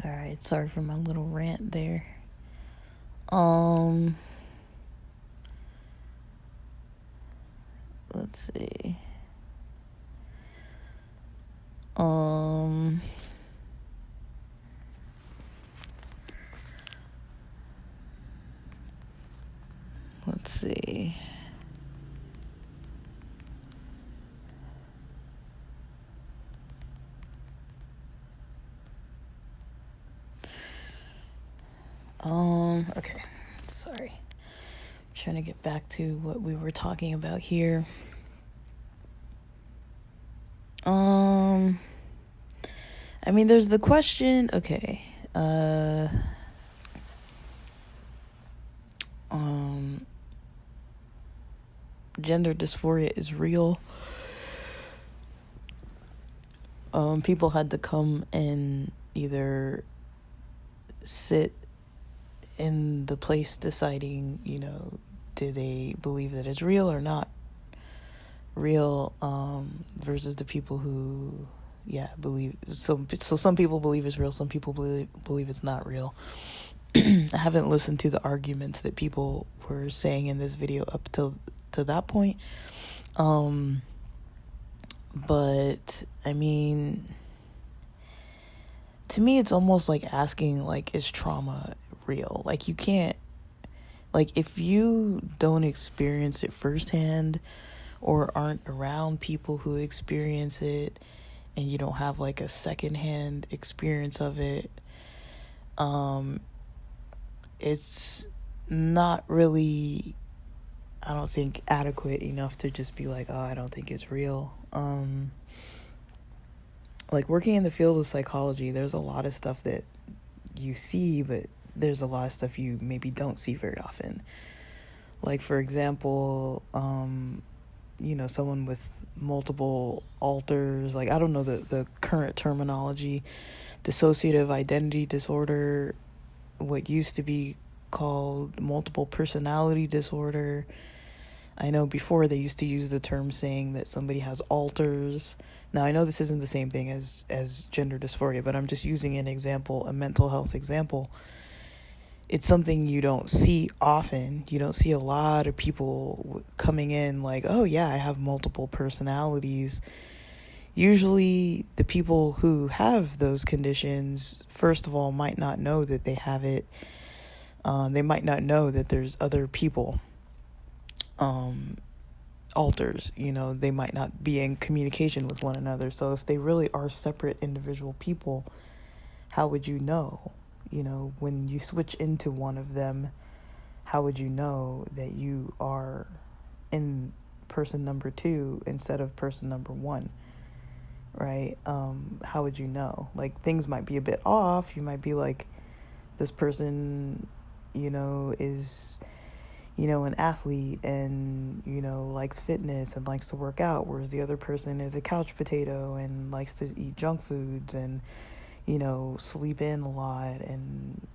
Alright, sorry for my little rant there. Let's see. Let's see. Okay. Sorry. I'm trying to get back to what we were talking about here. I mean, there's the question, okay. Gender dysphoria is real. People had to come and either sit in the place deciding, do they believe that it's real or not real, versus the people who, believe. So some people believe it's real, some people believe it's not real. I haven't listened to the arguments that people were saying in this video up to that point. But I mean, to me, it's almost like asking, like, is trauma real? Like, you can't, like, if you don't experience it firsthand or aren't around people who experience it and you don't have like a secondhand experience of it, it's not really, I don't think, adequate enough to just be like, oh, I don't think it's real. Like, working in the field of psychology, there's a lot of stuff that you see, but there's a lot of stuff you maybe don't see very often. Like, for example, someone with multiple alters, like, I don't know the current terminology, dissociative identity disorder, what used to be called multiple personality disorder. I know before they used to use the term saying that somebody has alters. Now, I know this isn't the same thing as gender dysphoria, but I'm just using an example, a mental health example. It's something you don't see often. You don't see a lot of people coming in like, oh yeah, I have multiple personalities. Usually the people who have those conditions, first of all, might not know that they have it. They might not know that there's other people, alters, they might not be in communication with one another. So if they really are separate individual people, how would you know? When you switch into one of them, how would you know that you are in person number 2 instead of person number 1, right? How would you know? Like, things might be a bit off. You might be like, this person, is, an athlete and, likes fitness and likes to work out, whereas the other person is a couch potato and likes to eat junk foods and, sleep in a lot and,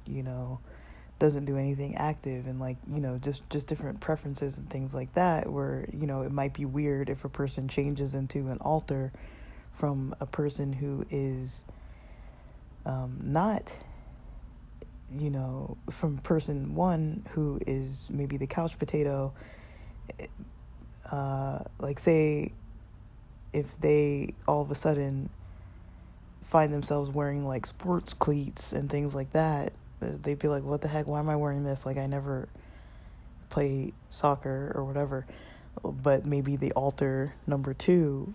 doesn't do anything active and, like, just different preferences and things like that, where, it might be weird if a person changes into an alter from a person who is not, from person 1 who is maybe the couch potato. Like, say if they all of a sudden find themselves wearing like sports cleats and things like that, they'd be like, what the heck, why am I wearing this? Like, I never play soccer or whatever. But maybe the alter number 2,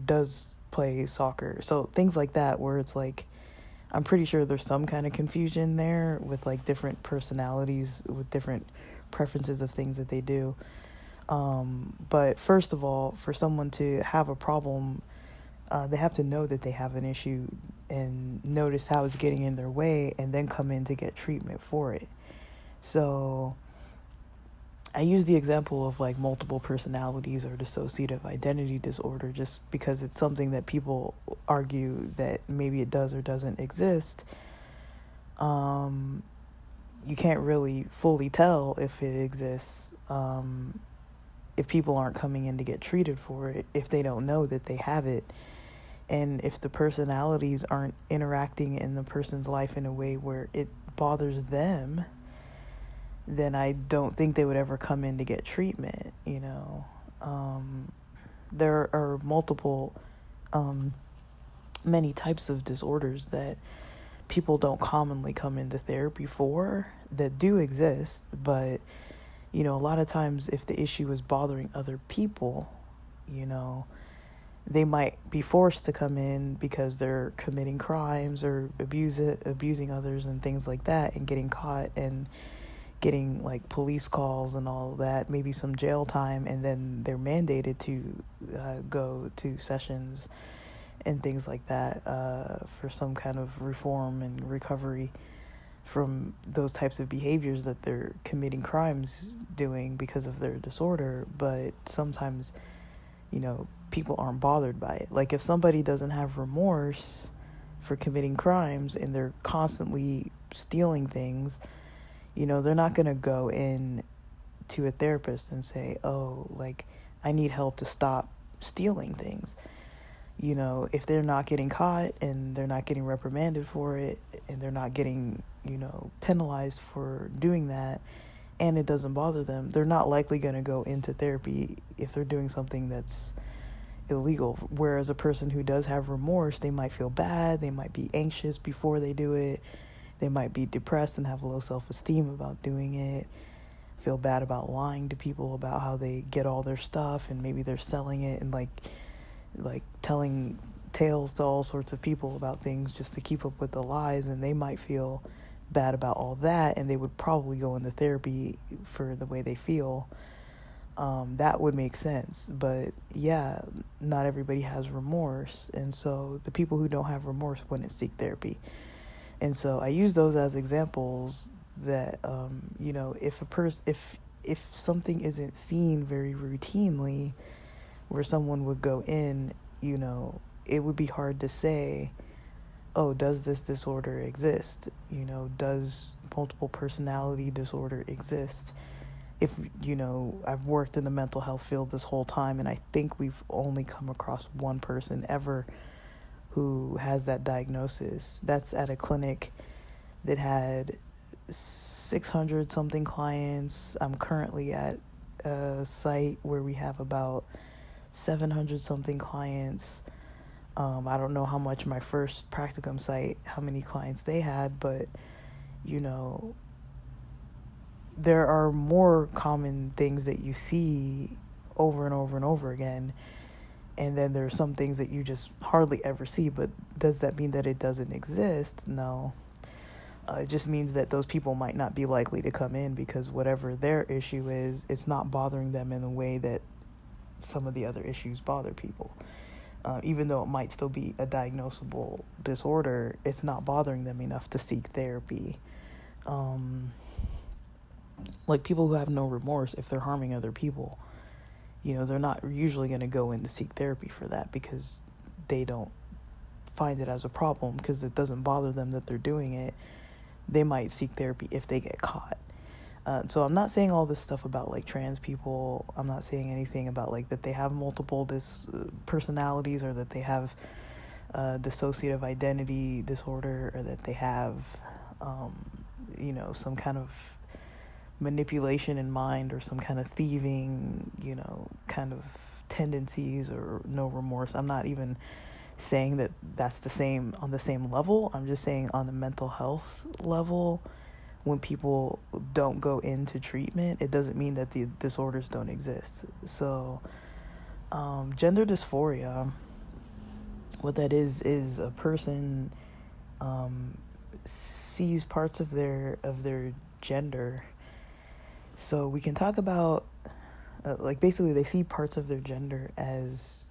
does play soccer. So things like that, where it's like, I'm pretty sure there's some kind of confusion there with like different personalities with different preferences of things that they do. But first of all, for someone to have a problem, they have to know that they have an issue and notice how it's getting in their way and then come in to get treatment for it. So I use the example of like multiple personalities or dissociative identity disorder just because it's something that people argue that maybe it does or doesn't exist. you can't really fully tell if it exists, if people aren't coming in to get treated for it, if they don't know that they have it, and if the personalities aren't interacting in the person's life in a way where it bothers them, then I don't think they would ever come in to get treatment, you know. There are many types of disorders that people don't commonly come into therapy for that do exist, but, you know, a lot of times if the issue is bothering other people, you know, they might be forced to come in because they're committing crimes or abusing others and things like that, and getting caught and getting like police calls and all of that, maybe some jail time, and then they're mandated to go to sessions and things like that for some kind of reform and recovery from those types of behaviors that they're committing crimes doing because of their disorder. But sometimes, you know, people aren't bothered by it. Like if somebody doesn't have remorse for committing crimes and they're constantly stealing things, you know, they're not going to go in to a therapist and say, oh, like, I need help to stop stealing things. You know, if they're not getting caught and they're not getting reprimanded for it and they're not getting, you know, penalized for doing that, and it doesn't bother them, they're not likely going to go into therapy if they're doing something that's illegal. Whereas a person who does have remorse, they might feel bad, they might be anxious before they do it, they might be depressed and have low self-esteem about doing it, feel bad about lying to people about how they get all their stuff, and maybe they're selling it and like telling tales to all sorts of people about things just to keep up with the lies, and they might feel bad about all that, and they would probably go into therapy for the way they feel. That would make sense. But yeah, not everybody has remorse, and so the people who don't have remorse wouldn't seek therapy. And so I use those as examples that you know, if something isn't seen very routinely, where someone would go in, you know, it would be hard to say, oh, does this disorder exist? You know, does multiple personality disorder exist? If, you know, I've worked in the mental health field this whole time, and I think we've only come across one person ever who has that diagnosis. That's at a clinic that had 600 something clients. I'm currently at a site where we have about 700 something clients. I don't know how much my first practicum site, how many clients they had, but, you know, there are more common things that you see over and over and over again. And then there are some things that you just hardly ever see. But does that mean that it doesn't exist? No. It just means that those people might not be likely to come in because whatever their issue is, it's not bothering them in a way that some of the other issues bother people. Even though it might still be a diagnosable disorder, it's not bothering them enough to seek therapy. Like people who have no remorse, if they're harming other people, you know, they're not usually going to go in to seek therapy for that because they don't find it as a problem because it doesn't bother them that they're doing it. They might seek therapy if they get caught. So I'm not saying all this stuff about like trans people. I'm not saying anything about like that they have multiple personalities, or that they have dissociative identity disorder, or that they have, you know, some kind of manipulation in mind, or some kind of thieving, you know, kind of tendencies, or no remorse. I'm not even saying that that's the same on the same level. I'm just saying on the mental health level, when people don't go into treatment, it doesn't mean that the disorders don't exist. So gender dysphoria, what that is a person sees parts of their gender. So we can talk about like basically they see parts of their gender as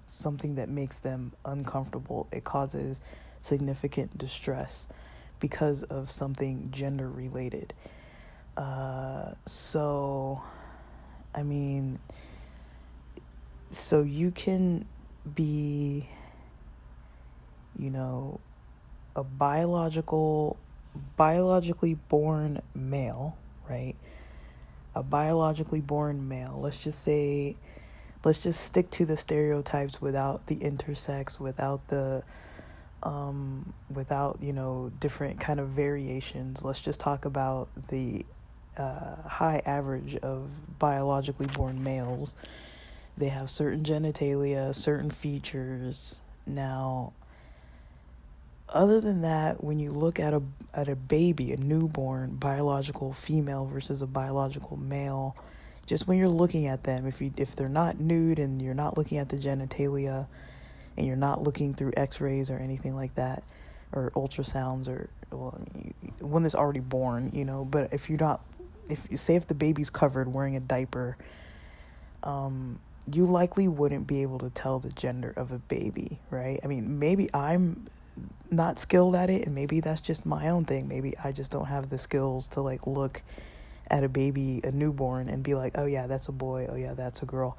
something that makes them uncomfortable. It causes significant distress because of something gender related. So I mean, so you can be, you know, a biological biologically born male, right? A biologically born male, let's just stick to the stereotypes without the intersex, without, different kind of variations. Let's just talk about the high average of biologically born males. They have certain genitalia, certain features. Now, other than that, when you look at a baby, a newborn, biological female versus a biological male, just when you're looking at them, if they're not nude and you're not looking at the genitalia and you're not looking through X-rays or anything like that, or ultrasounds, or when it's already born, But if the baby's covered wearing a diaper, you likely wouldn't be able to tell the gender of a baby, right? I mean, maybe I'm not skilled at it, and maybe that's just my own thing. Maybe I just don't have the skills to look at a baby, a newborn, and be like, oh yeah, that's a boy, oh yeah, that's a girl.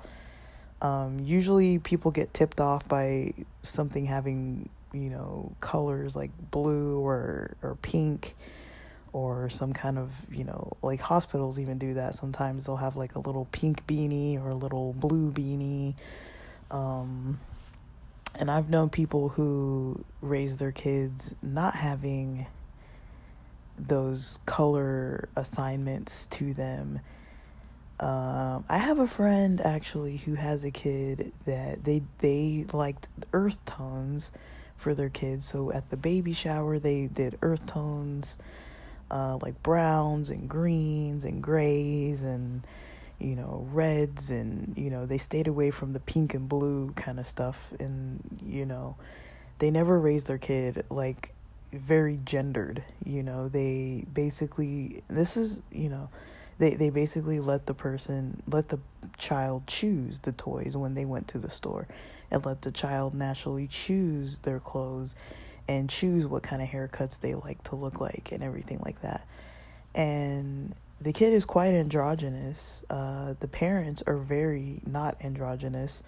Usually people get tipped off by something having, colors like blue or pink, or some kind of, hospitals even do that. Sometimes they'll have a little pink beanie or a little blue beanie. And I've known people who raise their kids not having those color assignments to them. I have a friend actually who has a kid that they liked earth tones for their kids. So at the baby shower, they did earth tones, like browns and greens and grays and, reds, and, they stayed away from the pink and blue kind of stuff. And, they never raised their kid very gendered. They basically, they basically let the child choose the toys when they went to the store, and let the child naturally choose their clothes and choose what kind of haircuts they like to look like and everything like that. And the kid is quite androgynous. The parents are very not androgynous.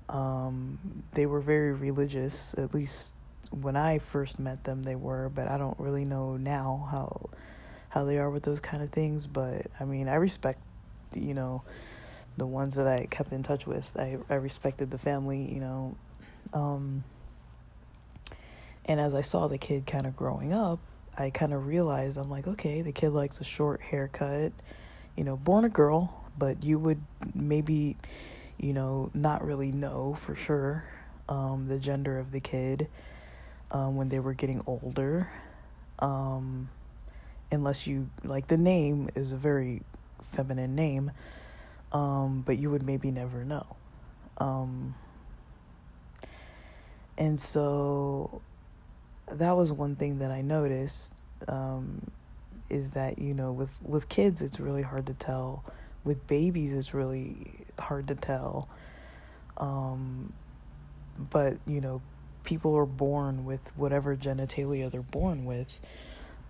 They were very religious, at least when I first met them they were, but I don't really know now how they are with those kind of things. But I mean, I respect, the ones that I kept in touch with. I respected the family, and as I saw the kid kind of growing up, I kind of realized, I'm like, okay, the kid likes a short haircut, born a girl, but you would maybe, not really know for sure the gender of the kid when they were getting older, unless you, the name is a very feminine name, but you would maybe never know. And so that was one thing that I noticed, is that, with kids, it's really hard to tell. With babies, it's really hard to tell. But, people are born with whatever genitalia they're born with,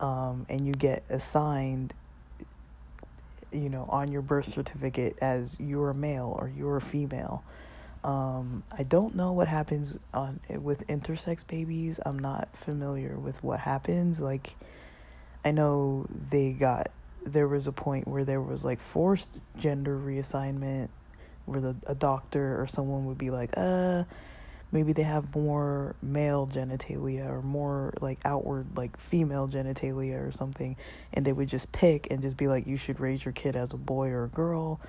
and you get assigned, on your birth certificate as you're a male or you're a female. I don't know what happens with intersex babies. I'm not familiar with what happens. I know there was a point where there was forced gender reassignment, where a doctor or someone would be like, maybe they have more male genitalia or more outward female genitalia or something, and they would just pick and just be like, you should raise your kid as a boy or a girl.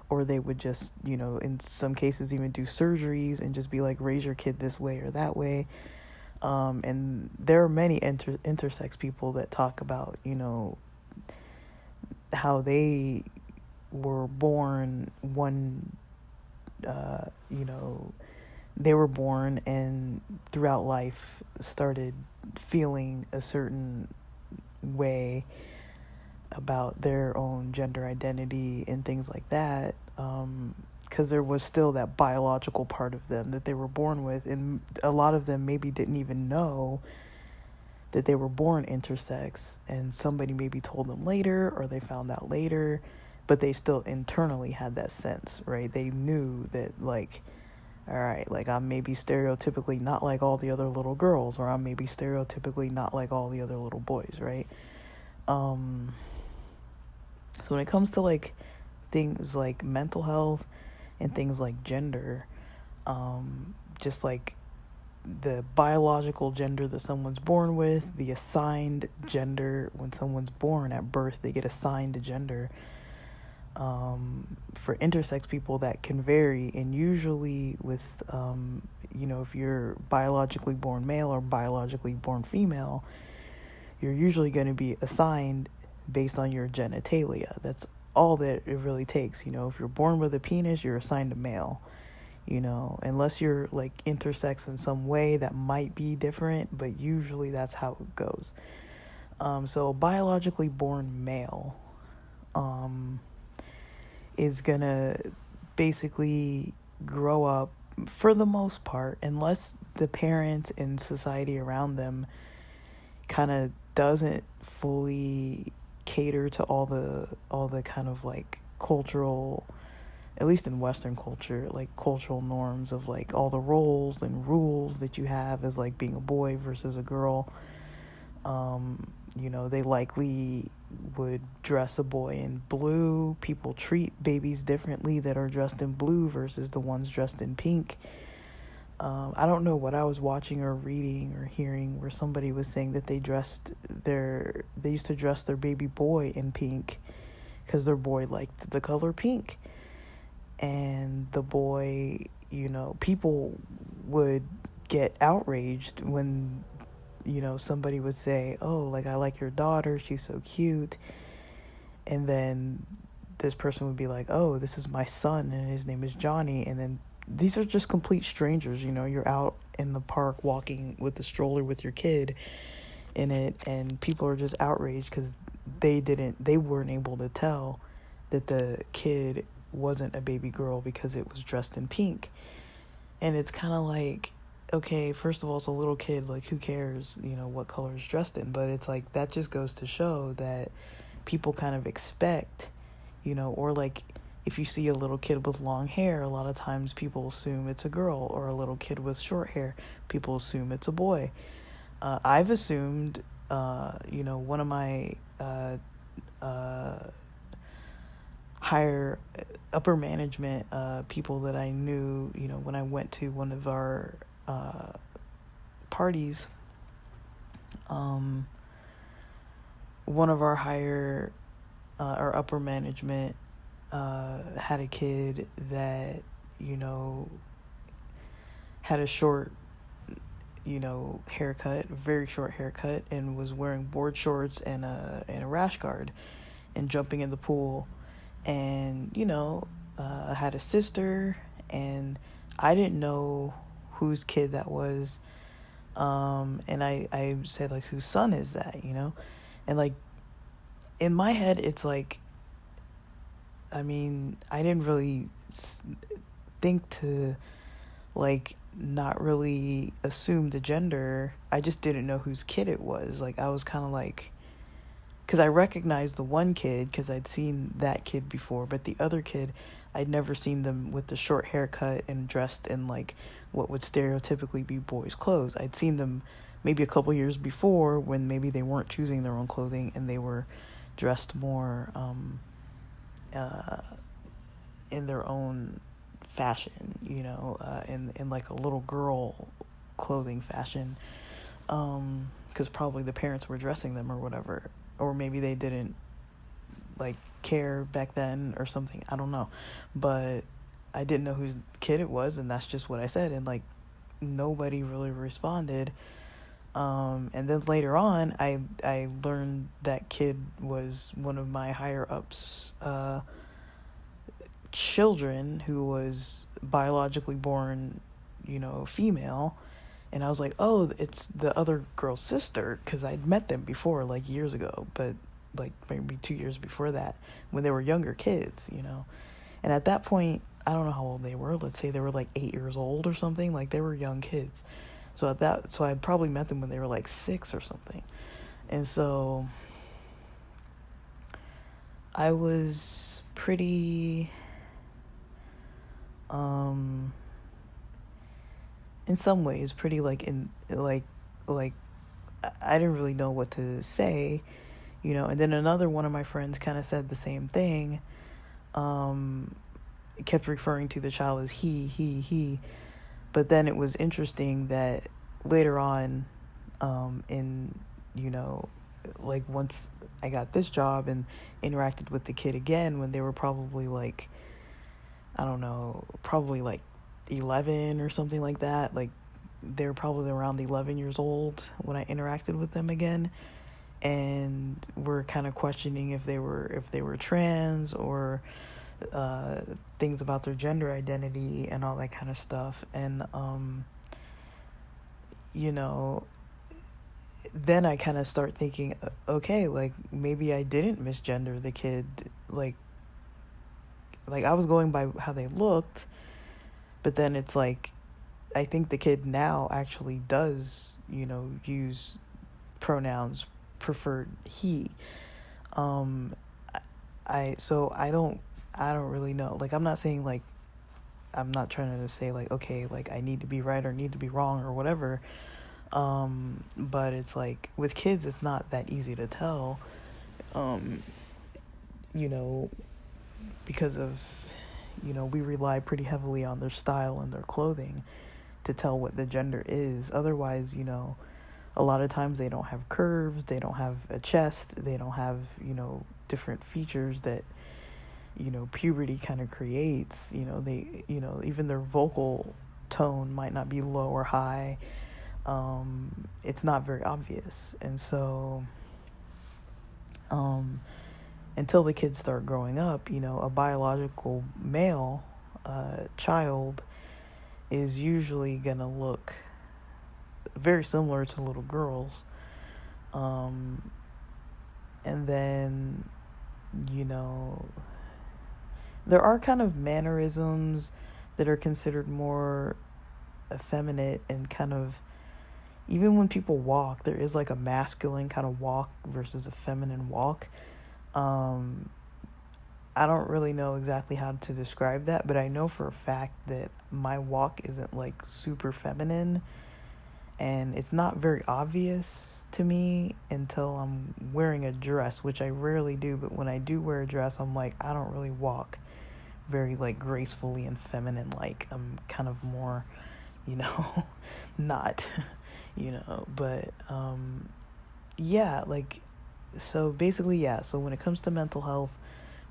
Or they would just, in some cases even do surgeries and just be like, raise your kid this way or that way. And there are many intersex people that talk about, how they were born they were born and throughout life started feeling a certain way about their own gender identity and things like that, because there was still that biological part of them that they were born with, and a lot of them maybe didn't even know that they were born intersex, and somebody maybe told them later, or they found out later, but they still internally had that sense, right? They knew that All right, like I'm maybe stereotypically not like all the other little girls, or I'm maybe stereotypically not like all the other little boys, right? So when it comes to like things like mental health and things like gender, just like the biological gender that someone's born with, the assigned gender when someone's born at birth, they get assigned a gender. For intersex people, that can vary, and usually with, if you're biologically born male or biologically born female, you're usually going to be assigned based on your genitalia. That's all that it really takes. If you're born with a penis, you're assigned a male. Unless you're like intersex in some way, that might be different, but usually that's how it goes. So biologically born male is gonna basically grow up, for the most part, unless the parents and society around them kind of doesn't fully cater to all the kind of like cultural, at least in Western culture, like cultural norms of like all the roles and rules that you have as like being a boy versus a girl. They likely would dress a boy in blue. People treat babies differently that are dressed in blue versus the ones dressed in pink. I don't know what I was watching or reading or hearing where somebody was saying that they used to dress their baby boy in pink because their boy liked the color pink. And the boy, people would get outraged when, somebody would say, oh, like, I like your daughter, she's so cute. And then this person would be like, oh, this is my son, and his name is Johnny. And then these are just complete strangers, you're out in the park walking with the stroller with your kid in it, and people are just outraged because they weren't able to tell that the kid wasn't a baby girl because it was dressed in pink. And it's kind of like, okay, first of all, it's a little kid, like, who cares, what color it's dressed in? But it's like, that just goes to show that people kind of expect, or like, if you see a little kid with long hair, a lot of times people assume it's a girl, or a little kid with short hair, people assume it's a boy. I've assumed, one of my higher upper management people that I knew, when I went to one of our parties, one of our higher our upper management had a kid that had a short haircut, very short haircut, and was wearing board shorts and a rash guard and jumping in the pool. And I had a sister, and I didn't know whose kid that was, and I said, like, whose son is that, and like in my head it's like, I mean, I didn't really think to like not really assume the gender. I just didn't know whose kid it was. Like, I was kind of like, because I recognized the one kid because I'd seen that kid before, but the other kid, I'd never seen them with the short haircut and dressed in like what would stereotypically be boys' clothes. I'd seen them maybe a couple years before when maybe they weren't choosing their own clothing and they were dressed more in their own fashion, in like a little girl clothing fashion, because probably the parents were dressing them or whatever, or maybe they didn't like care back then or something, I don't know, but I didn't know whose kid it was, and that's just what I said, and like nobody really responded. And then later on, I learned that kid was one of my higher ups children who was biologically born, female. And I was like, oh, it's the other girl's sister, because I'd met them before, like, years ago, but like maybe 2 years before that, when they were younger kids, And at that point, I don't know how old they were. Let's say they were like 8 years old or something. Like, they were young kids. So I probably met them when they were like 6 or something. And so I was pretty in some ways pretty like I didn't really know what to say, and then another one of my friends kind of said the same thing, kept referring to the child as he, but then it was interesting that later on, in, like once I got this job and interacted with the kid again when they were probably like, I don't know, probably like 11 or something like that. Like they were probably around 11 years old when I interacted with them again, and we're kind of questioning if they were trans or things about their gender identity and all that kind of stuff. And then I kind of start thinking, okay, like maybe I didn't misgender the kid, like I was going by how they looked, but then it's like I think the kid now actually does, use pronouns preferred he. I don't really know. Like I'm not saying like, I'm not trying to say like, okay, like I need to be right or need to be wrong or whatever. But it's like with kids, it's not that easy to tell, because of, we rely pretty heavily on their style and their clothing to tell what the gender is. Otherwise, a lot of times they don't have curves, they don't have a chest, they don't have, different features that, puberty kind of creates. They, even their vocal tone might not be low or high. It's not very obvious. And so, until the kids start growing up, a biological male child is usually gonna look very similar to little girls. And then, there are kind of mannerisms that are considered more effeminate, and kind of, even when people walk, there is like a masculine kind of walk versus a feminine walk. I don't really know exactly how to describe that, but I know for a fact that my walk isn't like super feminine, and it's not very obvious to me until I'm wearing a dress, which I rarely do. But when I do wear a dress, I'm like, I don't really walk very like gracefully and feminine. Like I'm kind of more, not, but yeah, like, so basically, yeah. So when it comes to mental health,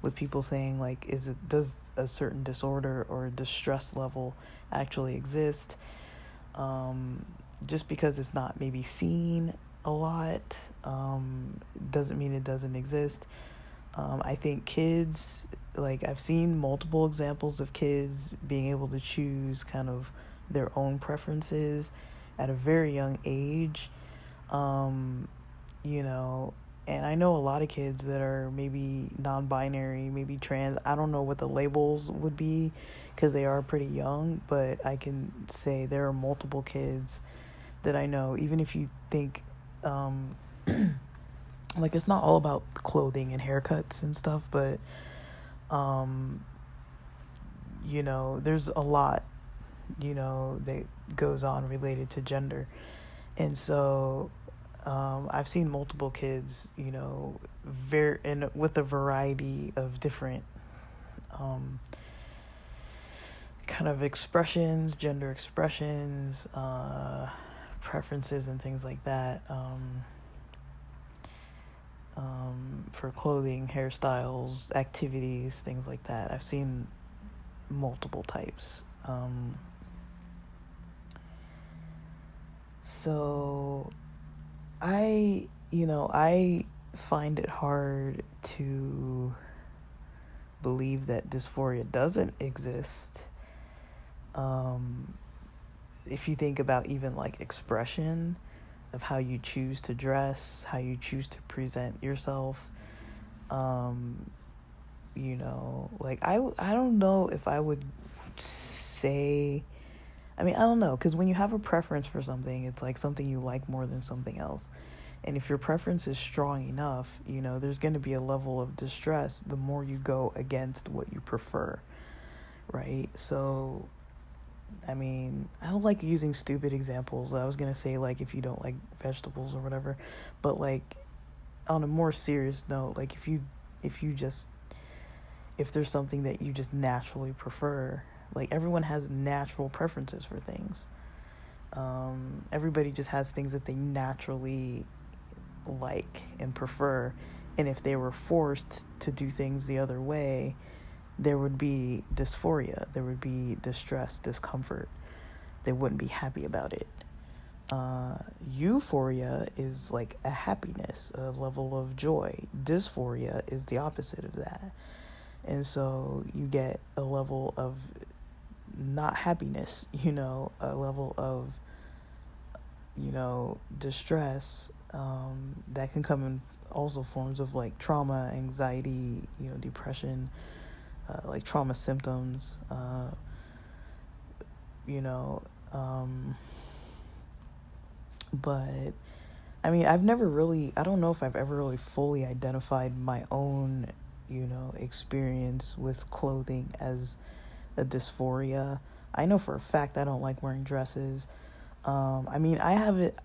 with people saying like, does a certain disorder or distress level actually exist? Just because it's not maybe seen a lot, doesn't mean it doesn't exist. I think kids, like I've seen multiple examples of kids being able to choose kind of their own preferences at a very young age. And I know a lot of kids that are maybe non-binary, maybe trans. I don't know what the labels would be because they are pretty young, but I can say there are multiple kids that I know. Even if you think, like it's not all about clothing and haircuts and stuff, but, there's a lot, that goes on related to gender. And so, I've seen multiple kids, with a variety of different kind of expressions, gender expressions, preferences, and things like that, for clothing, hairstyles, activities, things like that. I've seen multiple types. So I find it hard to believe that dysphoria doesn't exist. If you think about even like expression of how you choose to dress, how you choose to present yourself, like I don't know if I would say, I don't know, because when you have a preference for something, it's like something you like more than something else. And if your preference is strong enough, there's going to be a level of distress the more you go against what you prefer, right? So, I mean, I don't like using stupid examples. I was gonna say, like, if you don't like vegetables or whatever, but like on a more serious note, like if you just if there's something that you just naturally prefer, like everyone has natural preferences for things. Everybody just has things that they naturally like and prefer, and if they were forced to do things the other way, there would be dysphoria, there would be distress, discomfort. They wouldn't be happy about it. Euphoria is like a happiness, a level of joy. Dysphoria is the opposite of that. And so you get a level of not happiness, a level of, distress, that can come in also forms of like trauma, anxiety, depression, like trauma symptoms, you know, but I mean, I don't know if I've ever really fully identified my own, experience with clothing as a dysphoria. I know for a fact I don't like wearing dresses. I mean, I have it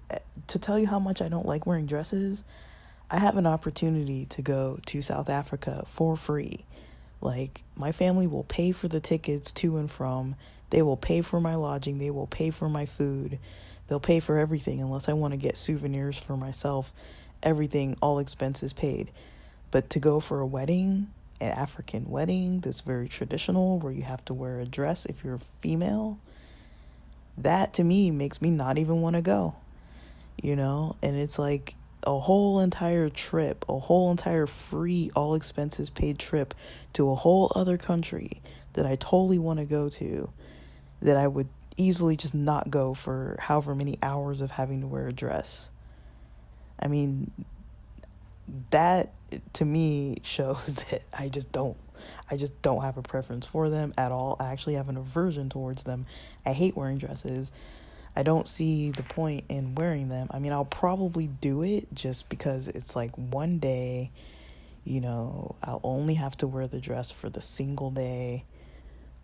to tell you how much I don't like wearing dresses. I have an opportunity to go to South Africa for free. Like, my family will pay for the tickets to and from. They will pay for my lodging. They will pay for my food. They'll pay for everything unless I want to get souvenirs for myself. Everything, all expenses paid. But to go for a wedding, an African wedding that's very traditional, where you have to wear a dress if you're female, that to me makes me not even want to go, And it's like a whole entire trip, a whole entire free, all expenses paid trip to a whole other country that I totally want to go to, that I would easily just not go for however many hours of having to wear a dress. I mean, that to me shows that I just don't have a preference for them at all. I actually have an aversion towards them. I hate wearing dresses. I don't see the point in wearing them. I mean, I'll probably do it just because it's like one day, I'll only have to wear the dress for the single day.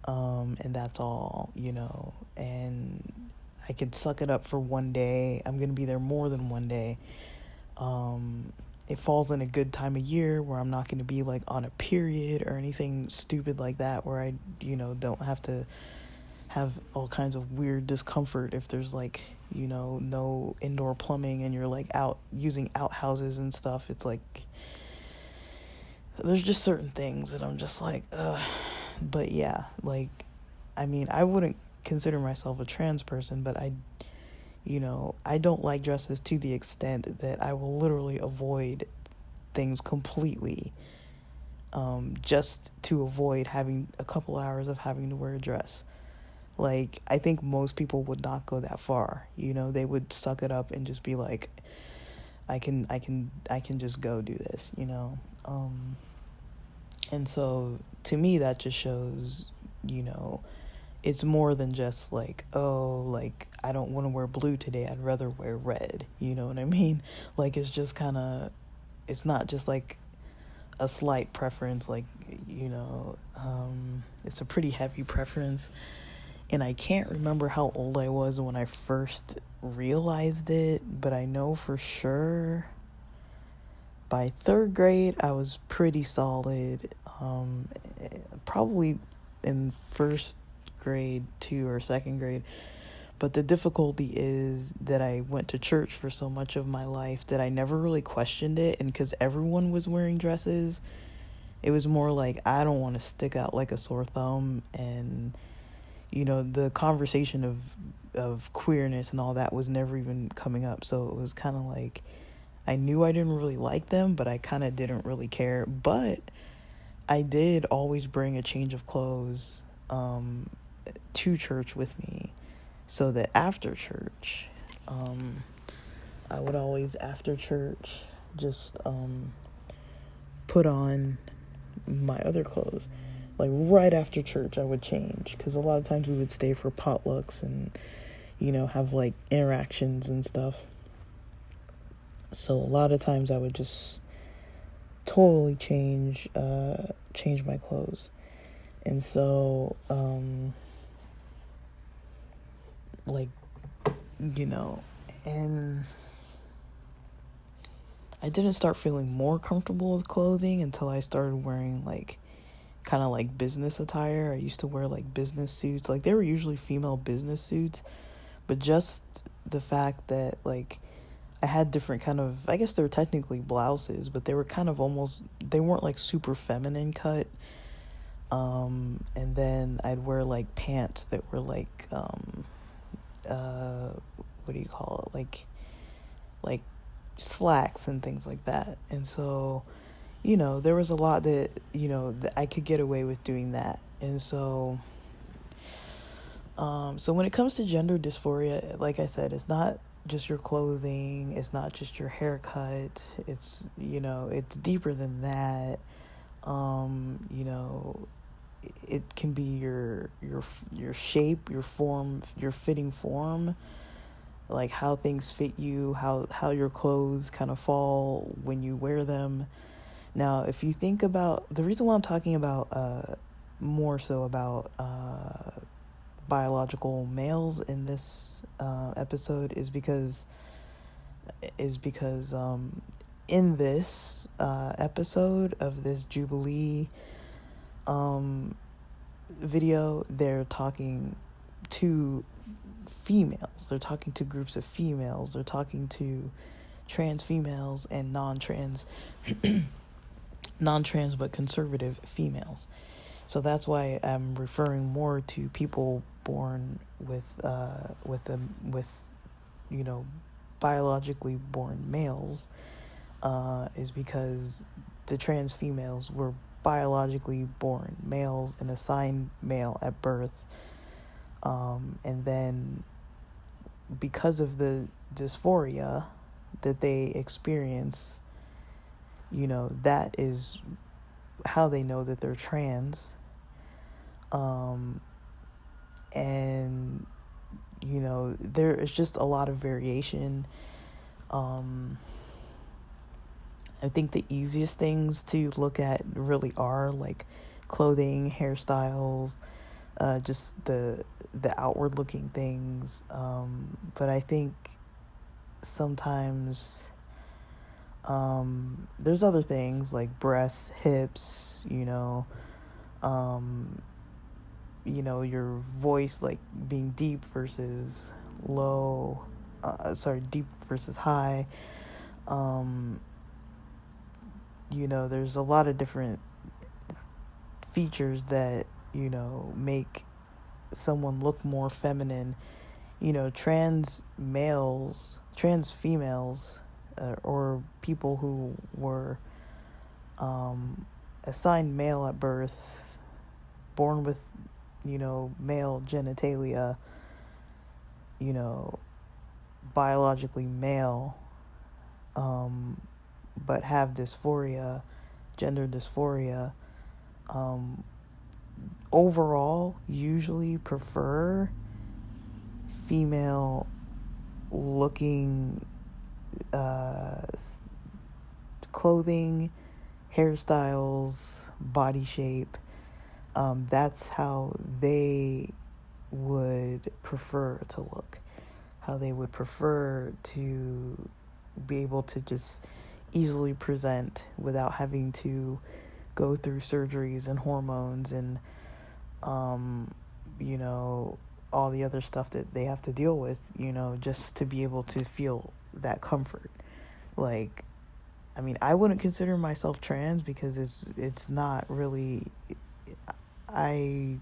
And that's all, and I could suck it up for one day. I'm going to be there more than one day. It falls in a good time of year where I'm not going to be like on a period or anything stupid like that, where I, don't have to have all kinds of weird discomfort if there's like, no indoor plumbing and you're like out using outhouses and stuff. It's like, there's just certain things that I'm just like, but yeah, like, I mean, I wouldn't consider myself a trans person, but I don't like dresses to the extent that I will literally avoid things completely, just to avoid having a couple hours of having to wear a dress. Like, I think most people would not go that far. They would suck it up and just be like, I can just go do this, and so to me that just shows, it's more than just like, oh, like, I don't want to wear blue today, I'd rather wear red, you know what I mean? Like, it's just kind of, it's not just like a slight preference, like, it's a pretty heavy preference. And I can't remember how old I was when I first realized it, but I know for sure by third grade I was pretty solid. Probably in first grade 2 or second grade. But the difficulty is that I went to church for so much of my life that I never really questioned it. And because everyone was wearing dresses, it was more like, I don't want to stick out like a sore thumb. And, the conversation of queerness and all that was never even coming up. So it was kind of like, I knew I didn't really like them, but I kind of didn't really care. But I did always bring a change of clothes to church with me, so that after church, I would always, after church, just put on my other clothes. Like, right after church I would change, because a lot of times we would stay for potlucks and, have like interactions and stuff. So a lot of times I would just totally change my clothes. And so like, and I didn't start feeling more comfortable with clothing until I started wearing like kind of like business attire. I used to wear like business suits. Like they were usually female business suits, but just the fact that like I had different kind of, I guess they were technically blouses, but they were kind of almost, they weren't like super feminine cut. And then I'd wear like pants that were like what do you call it, like slacks and things like that. And so there was a lot that that I could get away with doing that. And so so when it comes to gender dysphoria, like I said, it's not just your clothing, it's not just your haircut, it's it's deeper than that. It can be your shape, your form, your fitting form, like how things fit you, how your clothes kind of fall when you wear them. Now, if you think about the reason why I'm talking about more so about biological males in this episode is because in this episode of this Jubilee video, they're talking to females. They're talking to groups of females. They're talking to trans females and non-trans but conservative females. So that's why I'm referring more to people born with biologically born males, is because the trans females were biologically born males and assigned male at birth, and then because of the dysphoria that they experience, that is how they know that they're trans. And there is just a lot of variation. I think the easiest things to look at really are like clothing, hairstyles, just the outward looking things. But I think sometimes there's other things like breasts, hips, your voice, like being deep versus low, deep versus high. There's a lot of different features that, make someone look more feminine. Trans females, or people who were assigned male at birth, born with, male genitalia, biologically male, but have dysphoria, gender dysphoria, overall usually prefer female looking clothing, hairstyles, body shape. That's how they would prefer to look, how they would prefer to be able to just easily present without having to go through surgeries and hormones and all the other stuff that they have to deal with, just to be able to feel that comfort. Like, I mean, I wouldn't consider myself trans because it's not really, I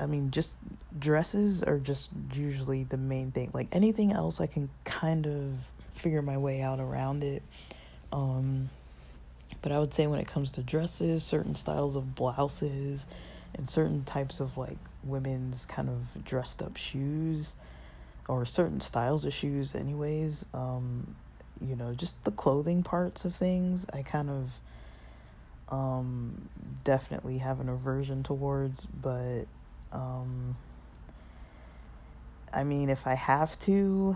mean, just dresses are just usually the main thing. Like anything else, I can kind of figure my way out around it. But I would say when it comes to dresses, certain styles of blouses, and certain types of like women's kind of dressed up shoes, or certain styles of shoes anyways, just the clothing parts of things, I kind of definitely have an aversion towards. But I mean, if I have to,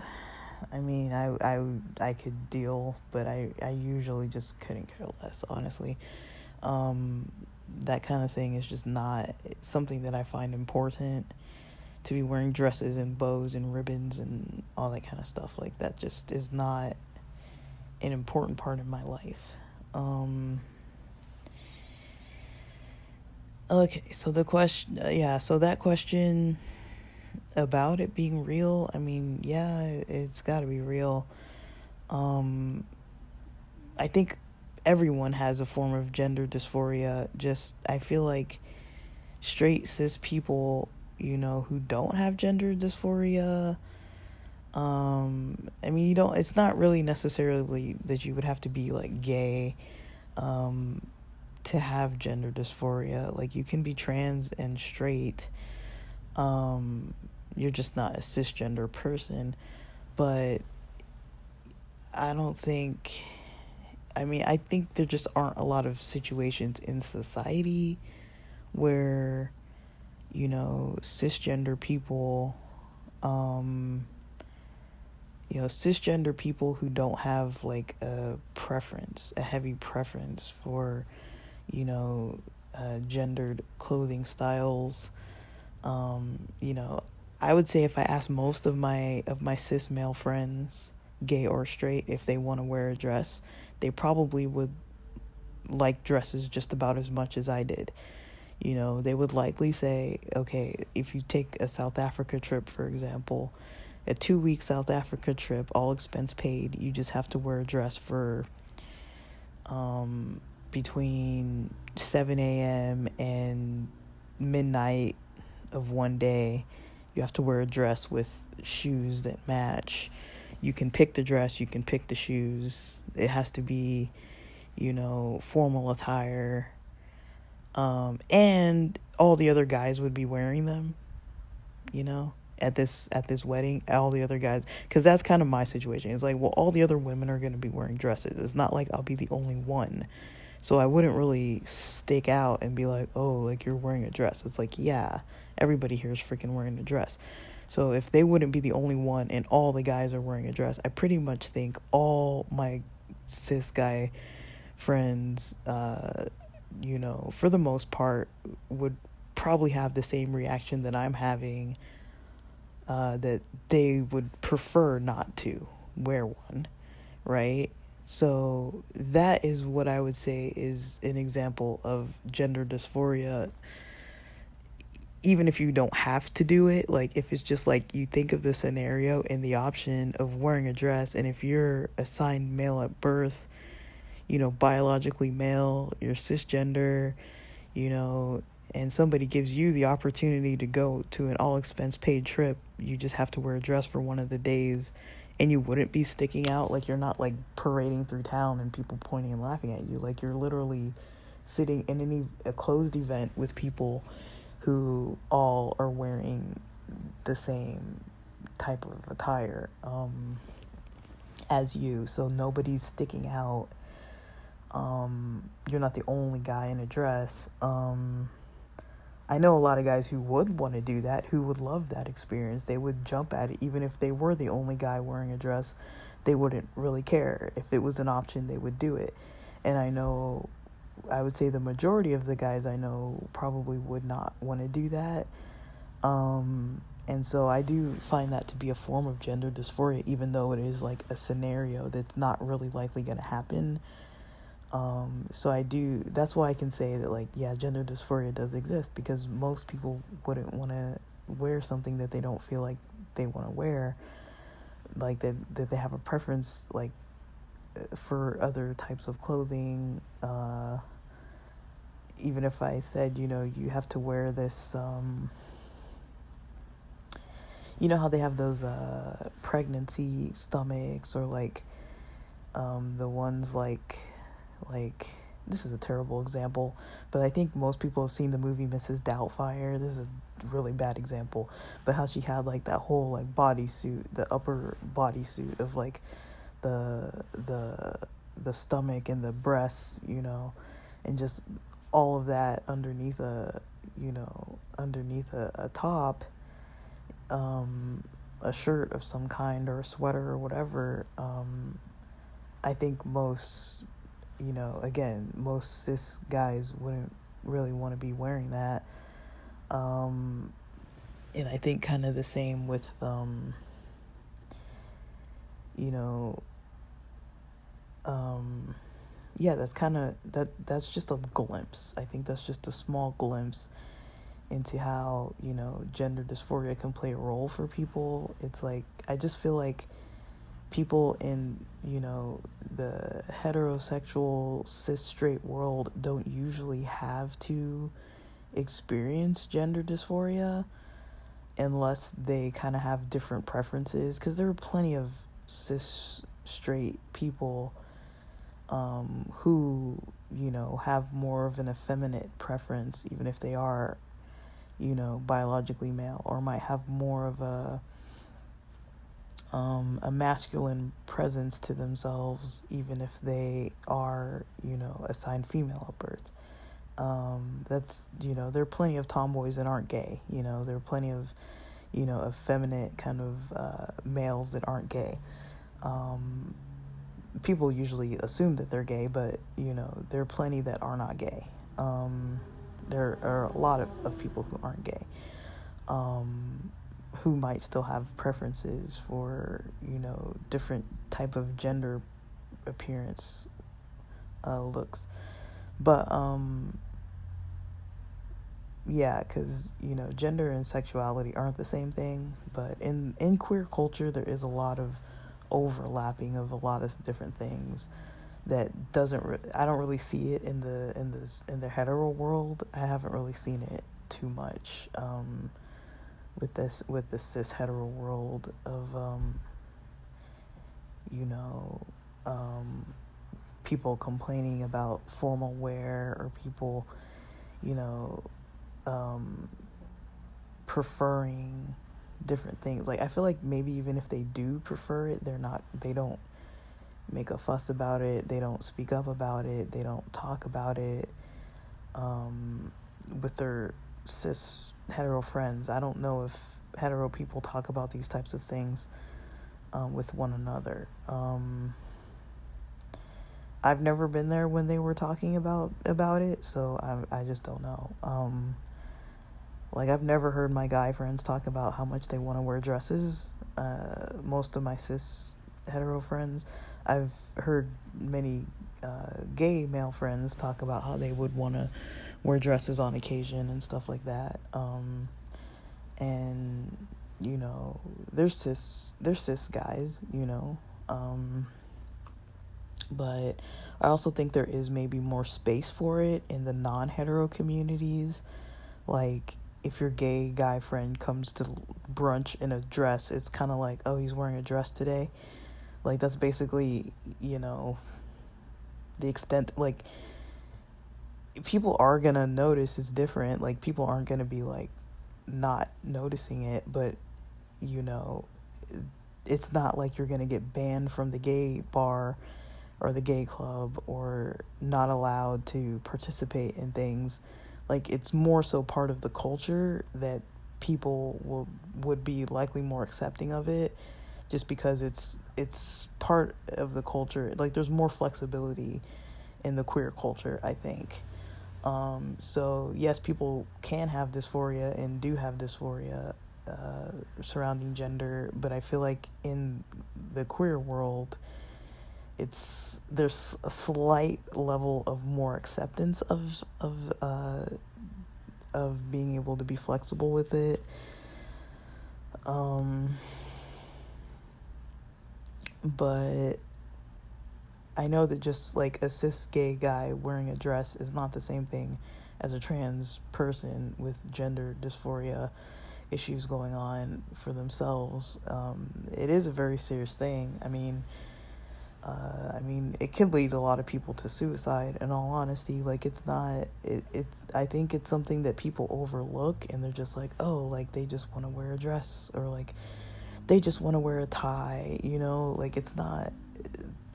I mean, I could deal, but I usually just couldn't care less, honestly. That kind of thing is just not something that I find important. to be wearing dresses and bows and ribbons and all that kind of stuff. Like, that just is not an important part of my life. Okay, so the question, so that question about it being real, I mean, yeah, it's got to be real. I think everyone has a form of gender dysphoria. Just, I feel like straight cis people, who don't have gender dysphoria, I mean, it's not really necessarily that you would have to be like gay, to have gender dysphoria. Like, you can be trans and straight. You're just not a cisgender person. But I think there just aren't a lot of situations in society where, cisgender people, cisgender people who don't have like a heavy preference for, gendered clothing styles. I would say if I asked most of my cis male friends, gay or straight, if they want to wear a dress, they probably would like dresses just about as much as I did. They would likely say, okay, if you take a South Africa trip, for example, a 2-week South Africa trip, all expense paid, you just have to wear a dress for between 7 a.m. and midnight of one day. You have to wear a dress with shoes that match. You can pick the dress, you can pick the shoes. It has to be, formal attire. And all the other guys would be wearing them, at this wedding, all the other guys, because that's kind of my situation. It's like, well, all the other women are going to be wearing dresses. It's not like I'll be the only one. So I wouldn't really stick out and be like, oh, like, you're wearing a dress. It's like, yeah, everybody here is freaking wearing a dress. So if they wouldn't be the only one and all the guys are wearing a dress, I pretty much think all my cis guy friends, for the most part, would probably have the same reaction that I'm having, that they would prefer not to wear one, right? So that is what I would say is an example of gender dysphoria. Even if you don't have to do it, like, if it's just like you think of the scenario and the option of wearing a dress, and if you're assigned male at birth, biologically male, you're cisgender, and somebody gives you the opportunity to go to an all expense paid trip, you just have to wear a dress for one of the days, and you wouldn't be sticking out. Like, you're not like parading through town and people pointing and laughing at you. Like, you're literally sitting in a closed event with people who all are wearing the same type of attire as you, so nobody's sticking out. You're not the only guy in a dress. I know a lot of guys who would want to do that, who would love that experience. They would jump at it. Even if they were the only guy wearing a dress, they wouldn't really care. If it was an option, they would do it. And I would say the majority of the guys I know probably would not want to do that. And so I do find that to be a form of gender dysphoria, even though it is like a scenario that's not really likely going to happen. That's why I can say that, like, yeah, gender dysphoria does exist, because most people wouldn't want to wear something that they don't feel like they want to wear, like that they have a preference, like, for other types of clothing. Even if I said, you have to wear this, how they have those pregnancy stomachs, or like the ones like this is a terrible example, but I think most people have seen the movie Mrs. Doubtfire. This is a really bad example, but how she had like that whole like bodysuit, the upper bodysuit of like the stomach and the breasts, and just all of that underneath a top, a shirt of some kind, or a sweater or whatever. I think most cis guys wouldn't really want to be wearing that. And I think kind of the same with, you know, yeah, that's kind of, that's just a glimpse. I think that's just a small glimpse into how, you know, gender dysphoria can play a role for people. It's like, I just feel like people in, you know, the heterosexual cis straight world don't usually have to experience gender dysphoria unless they kind of have different preferences, because there are plenty of cis straight people who, you know, have more of an effeminate preference, even if they are, you know, biologically male, or might have more of a masculine presence to themselves, even if they are, you know, assigned female at birth. That's, you know, there are plenty of tomboys that aren't gay. You know, there are plenty of, you know, effeminate kind of males that aren't gay. People usually assume that they're gay, but, you know, there are plenty that are not gay. There are a lot of people who aren't gay, who might still have preferences for, you know, different type of gender appearance, looks. But, yeah, because, you know, gender and sexuality aren't the same thing, but in queer culture, there is a lot of overlapping of a lot of different things that I don't really see it in the hetero world. I haven't really seen it too much with the cis hetero world of you know, people complaining about formal wear, or people, you know, preferring different things. Like, I feel like maybe even if they do prefer it, they don't make a fuss about it, they don't speak up about it, they don't talk about it with their cis hetero friends. I don't know if hetero people talk about these types of things with one another. I've never been there when they were talking about it, so I just don't know. Like, I've never heard my guy friends talk about how much they want to wear dresses. Most of my cis hetero friends, I've heard many gay male friends talk about how they would want to wear dresses on occasion and stuff like that. And, you know, they're cis guys, you know. But I also think there is maybe more space for it in the non-hetero communities. Like, if your gay guy friend comes to brunch in a dress, it's kind of like, oh, he's wearing a dress today. Like, that's basically, you know, the extent. Like, people are gonna notice it's different. Like, people aren't gonna be like not noticing it, but, you know, it's not like you're gonna get banned from the gay bar or the gay club, or not allowed to participate in things. Like, it's more so part of the culture that people would be likely more accepting of it, just because it's part of the culture. Like, there's more flexibility in the queer culture, I think. So yes, people can have dysphoria and do have dysphoria surrounding gender, but I feel like in the queer world, there's a slight level of more acceptance of being able to be flexible with it. But I know that just like a cis gay guy wearing a dress is not the same thing as a trans person with gender dysphoria issues going on for themselves. It is a very serious thing. I mean, it can lead a lot of people to suicide, in all honesty. Like, it's I think it's something that people overlook, and they're just like, oh, like, they just want to wear a dress, or like, they just want to wear a tie, you know? Like, it's not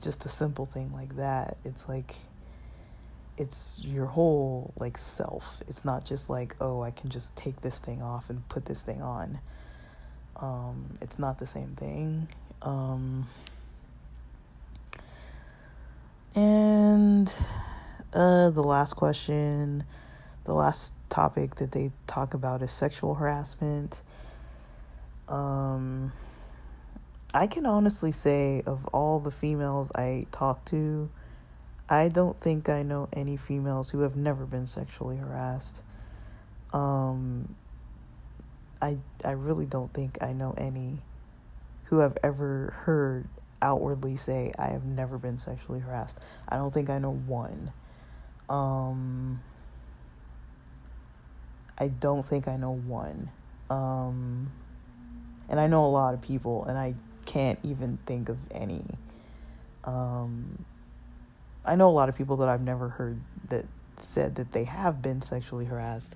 just a simple thing like that. It's like, it's your whole, like, self. It's not just like, oh, I can just take this thing off and put this thing on. It's not the same thing. And the last question, the last topic that they talk about is sexual harassment. I can honestly say, of all the females I talk to, I don't think I know any females who have never been sexually harassed. Um, I really don't think I know any who have ever heard outwardly say, I have never been sexually harassed. I don't think I know one. I don't think I know one. And I know a lot of people, and I can't even think of any. I know a lot of people that I've never heard that said that they have been sexually harassed.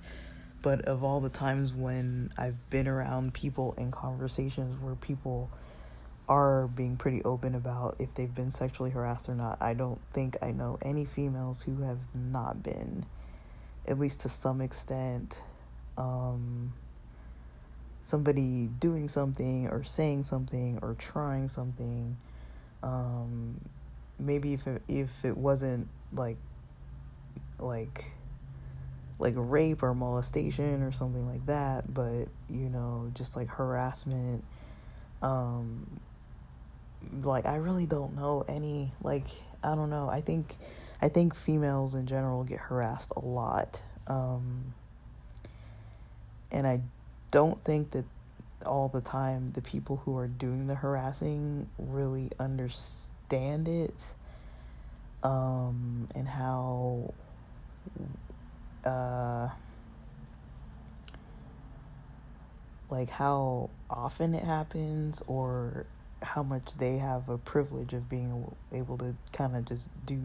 But of all the times when I've been around people in conversations where people are being pretty open about if they've been sexually harassed or not, I don't think I know any females who have not been, at least to some extent. Somebody doing something or saying something or trying something, maybe if it wasn't like rape or molestation or something like that, but just like harassment, like I really don't know any, like I don't know, I think females in general get harassed a lot, and I don't think that all the time the people who are doing the harassing really understand it, and how like how often it happens, or how much they have a privilege of being able to kind of just do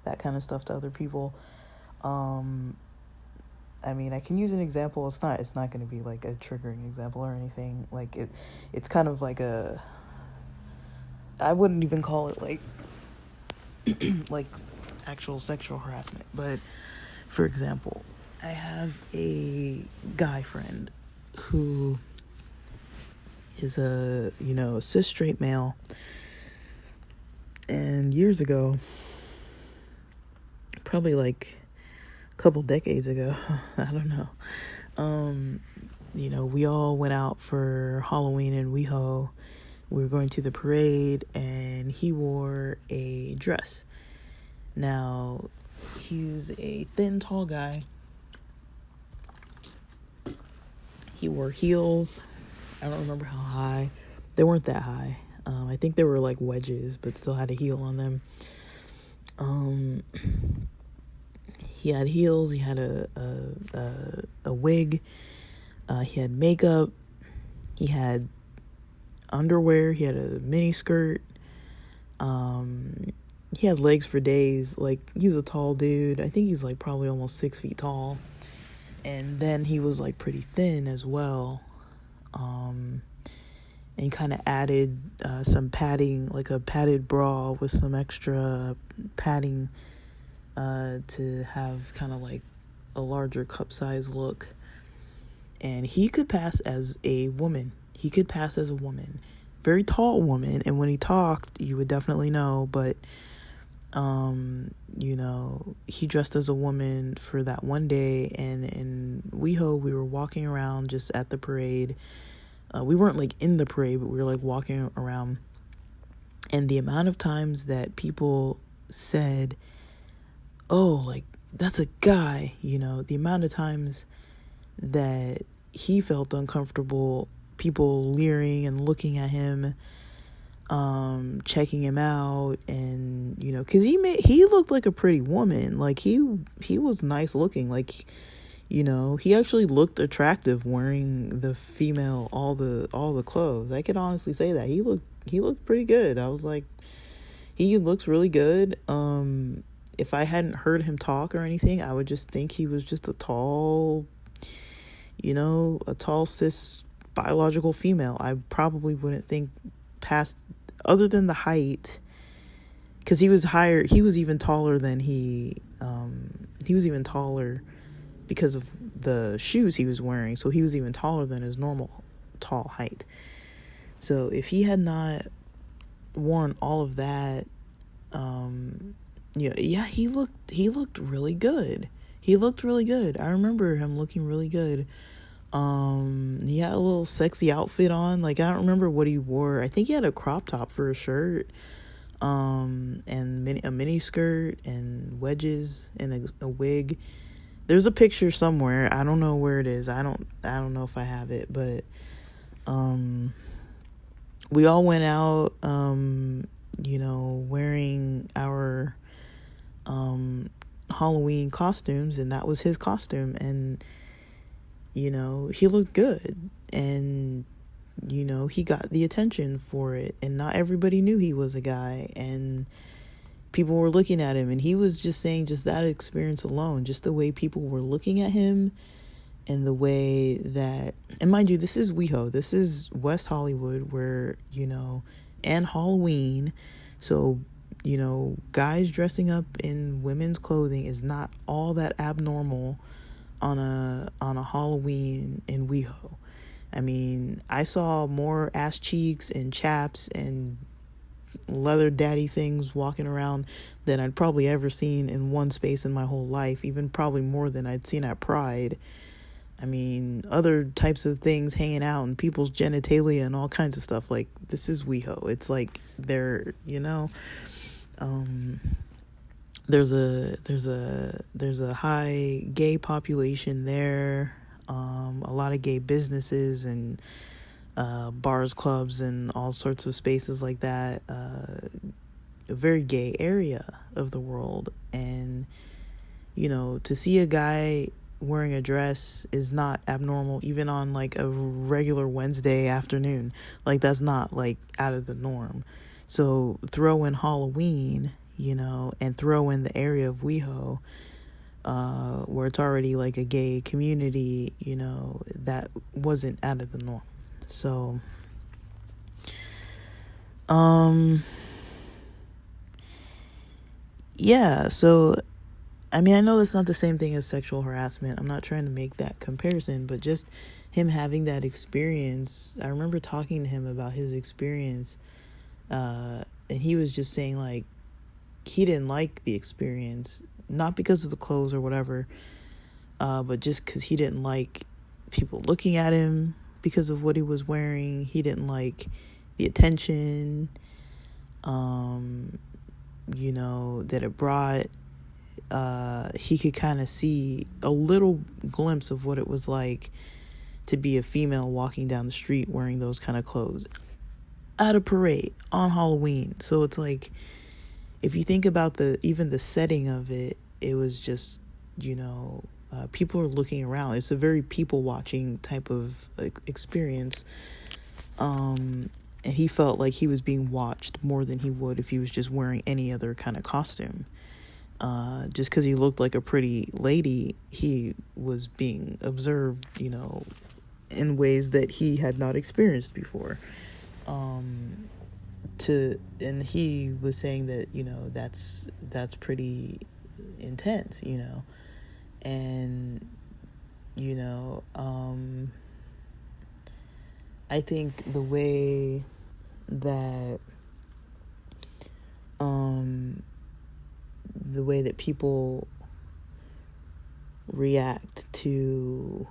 that kind of stuff to other people. I mean, I can use an example. It's not going to be like a triggering example or anything. Like it's kind of like I wouldn't even call it like like actual sexual harassment. But for example, I have a guy friend who is a cis straight male, and years ago, probably like couple decades ago, I don't know, we all went out for Halloween in WeHo. We were going to the parade, and he wore a dress. Now, he's a thin, tall guy. He wore heels. I don't remember how high. They weren't that high. I think they were like wedges, but still had a heel on them. He had heels. He had a wig. He had makeup. He had underwear. He had a mini skirt. He had legs for days. Like, he's a tall dude. I think he's like probably almost 6 feet tall. And then he was like pretty thin as well. And kind of added some padding, like a padded bra with some extra padding, to have kind of like a larger cup size look. And he could pass as a woman. Very tall woman. And when he talked, you would definitely know. But, he dressed as a woman for that one day. And in WeHo, we were walking around just at the parade. We weren't like in the parade, but we were like walking around. And the amount of times that people said, oh, like, that's a guy, the amount of times that he felt uncomfortable, people leering and looking at him, checking him out, and, because he looked like a pretty woman. Like, he was nice looking. Like, he actually looked attractive wearing the female, all the clothes. I could honestly say that. He looked pretty good. I was like, he looks really good. If I hadn't heard him talk or anything, I would just think he was just a tall cis biological female. I probably wouldn't think past, other than the height, because he was higher. He was even taller than he was even taller because of the shoes he was wearing. So he was even taller than his normal tall height. So if he had not worn all of that, he looked really good. I remember him looking really good. He had a little sexy outfit on. Like, I don't remember what he wore. I think he had a crop top for a shirt, and a mini skirt and wedges and a wig. There's a picture somewhere. I don't know where it is. I don't know if I have it, but we all went out, wearing our Halloween costumes, and that was his costume, and he looked good, and he got the attention for it, and not everybody knew he was a guy, and people were looking at him, and he was just saying, just that experience alone, just the way people were looking at him, and the way that, and mind you, this is WeHo, this is West Hollywood, where and Halloween, so guys dressing up in women's clothing is not all that abnormal on a Halloween in WeHo. I mean, I saw more ass cheeks and chaps and leather daddy things walking around than I'd probably ever seen in one space in my whole life, even probably more than I'd seen at Pride. I mean, other types of things hanging out and people's genitalia and all kinds of stuff. Like, this is WeHo. It's like they're, there's a high gay population there, a lot of gay businesses and bars, clubs, and all sorts of spaces like that. A very gay area of the world, and to see a guy wearing a dress is not abnormal, even on like a regular Wednesday afternoon. Like, that's not like out of the norm. So throw in Halloween, and throw in the area of WeHo, where it's already like a gay community, that wasn't out of the norm. So, yeah, so, I mean, I know that's not the same thing as sexual harassment. I'm not trying to make that comparison, but just him having that experience. I remember talking to him about his experience, and he was just saying, like, he didn't like the experience, not because of the clothes or whatever, but just because he didn't like people looking at him because of what he was wearing. He didn't like the attention, that it brought. He could kind of see a little glimpse of what it was like to be a female walking down the street wearing those kind of clothes at a parade on Halloween. So it's like, if you think about even the setting of it, it was just, people are looking around. It's a very people watching type of experience. And he felt like he was being watched more than he would if he was just wearing any other kind of costume. Just because he looked like a pretty lady, he was being observed, in ways that he had not experienced before. And he was saying that, that's pretty intense, and, I think the way that, people react to,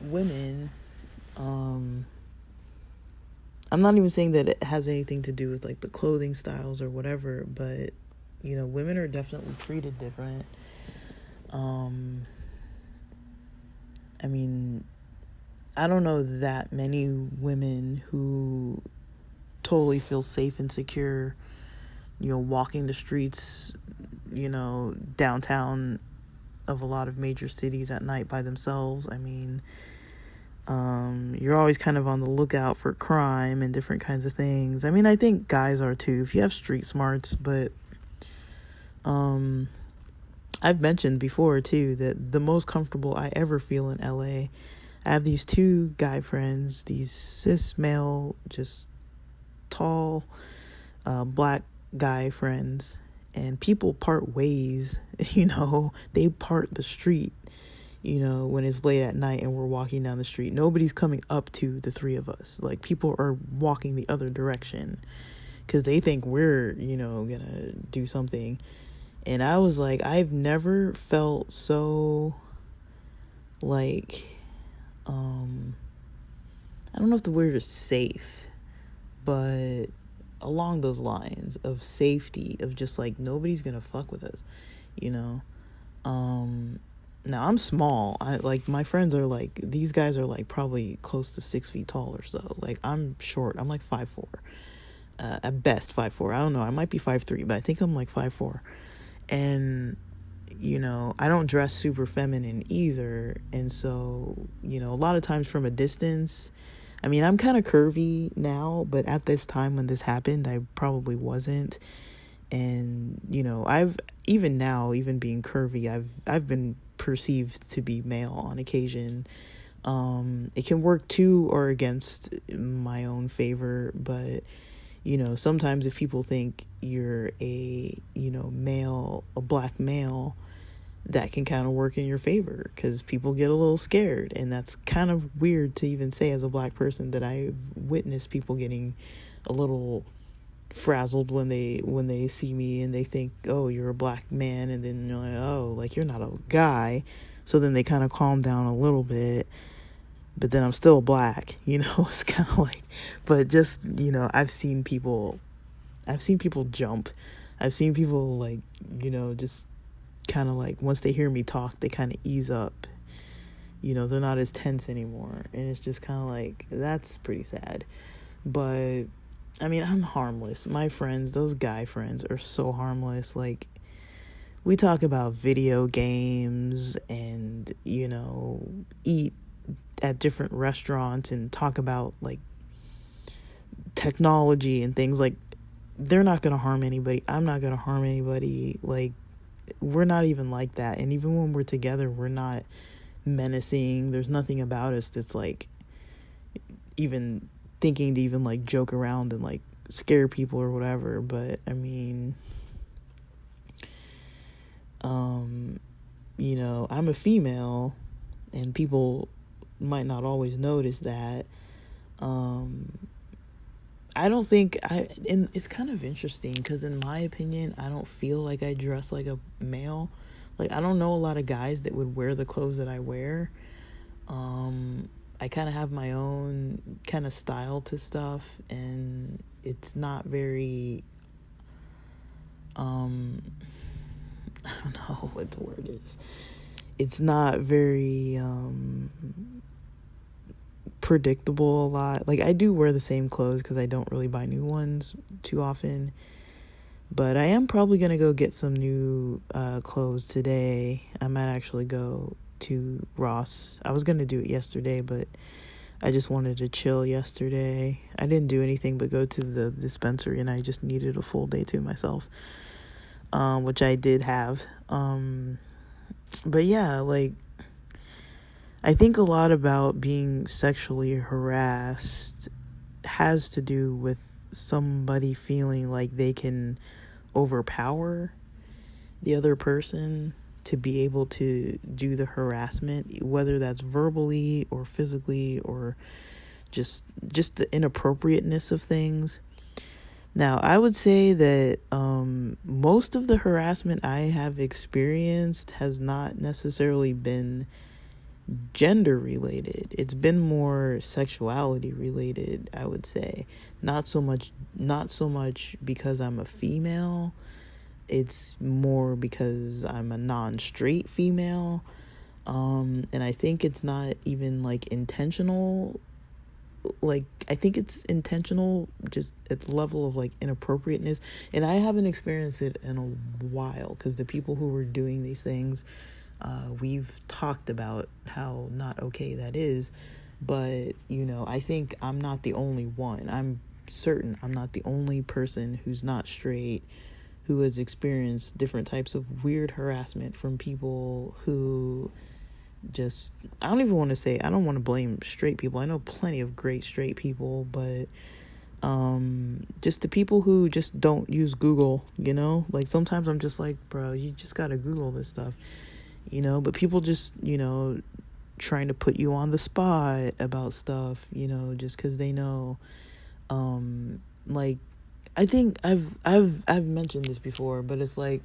women, I'm not even saying that it has anything to do with like the clothing styles or whatever, but women are definitely treated different. I mean, I don't know that many women who totally feel safe and secure, walking the streets, downtown of a lot of major cities at night by themselves. I mean, you're always kind of on the lookout for crime and different kinds of things. I mean, I think guys are too, if you have street smarts, but I've mentioned before too that the most comfortable I ever feel in LA, I have these two guy friends, these cis male, just tall, black guy friends, and people part ways, they part the street, when it's late at night and we're walking down the street. Nobody's coming up to the three of us. Like, people are walking the other direction because they think we're, gonna do something. And I was like, I've never felt so like, I don't know if the word is safe, but along those lines of safety, of just like, nobody's gonna fuck with us, you know? Now I'm small. My friends are like, these guys are like probably close to 6 feet tall or so. Like, I'm short. I'm like 5'4", at best 5'4". I don't know. I might be 5'3", but I think I'm like 5'4". And, you know, I don't dress super feminine either. And so, you know, a lot of times from a distance, I mean, I'm kind of curvy now, but at this time when this happened, I probably wasn't. And, you know, even now, even being curvy, I've been perceived to be male on occasion. It can work to or against my own favor, but, you know, sometimes if people think you're a black male, that can kind of work in your favor, because people get a little scared. And that's kind of weird to even say as a black person, that I've witnessed people getting a little frazzled when they see me and they think, oh, you're a black man, and then you're like, oh, like, you're not a guy. So then they kind of calm down a little bit, but then I'm still black, you know. It's kind of like, but just, you know, I've seen people jump. I've seen people, like, you know, just kind of like, once they hear me talk, they kind of ease up, you know, they're not as tense anymore. And it's just kind of like, that's pretty sad. But I mean, I'm harmless. My friends, those guy friends, are so harmless. Like, we talk about video games and, you know, eat at different restaurants and talk about, like, technology and things. Like, they're not going to harm anybody. I'm not going to harm anybody. Like, we're not even like that. And even when we're together, we're not menacing. There's nothing about us that's, like, even thinking to even, like, joke around and, like, scare people or whatever. But I mean, you know, I'm a female, and people might not always notice that. I don't think and it's kind of interesting, because in my opinion, I don't feel like I dress like a male. Like, I don't know a lot of guys that would wear the clothes that I wear. I kind of have my own kind of style to stuff, and it's not very, I don't know what the word is. It's not very, predictable a lot. Like, I do wear the same clothes because I don't really buy new ones too often. But I am probably going to go get some new clothes today. I might actually go to Ross. I was going to do it yesterday, but I just wanted to chill yesterday. I didn't do anything but go to the dispensary, and I just needed a full day to myself, which I did have. But yeah, like, I think a lot about being sexually harassed has to do with somebody feeling like they can overpower the other person to be able to do the harassment, whether that's verbally or physically, or just the inappropriateness of things. Now, I would say that most of the harassment I have experienced has not necessarily been gender related. It's been more sexuality related, I would say. Not so much because I'm a female. It's more because I'm a non-straight female. And I think it's not even, like, intentional. Like, I think it's intentional just at the level of, like, inappropriateness. And I haven't experienced it in a while, because the people who were doing these things, we've talked about how not okay that is. But, you know, I think I'm not the only one. I'm certain I'm not the only person who's not straight who has experienced different types of weird harassment from people who just, I don't even want to say, I don't want to blame straight people. I know plenty of great straight people, but just the people who just don't use Google, you know? Like, sometimes I'm just like, bro, you just gotta Google this stuff, you know? But people just, you know, trying to put you on the spot about stuff, you know, just because they know. Like, I think I've mentioned this before, but it's like,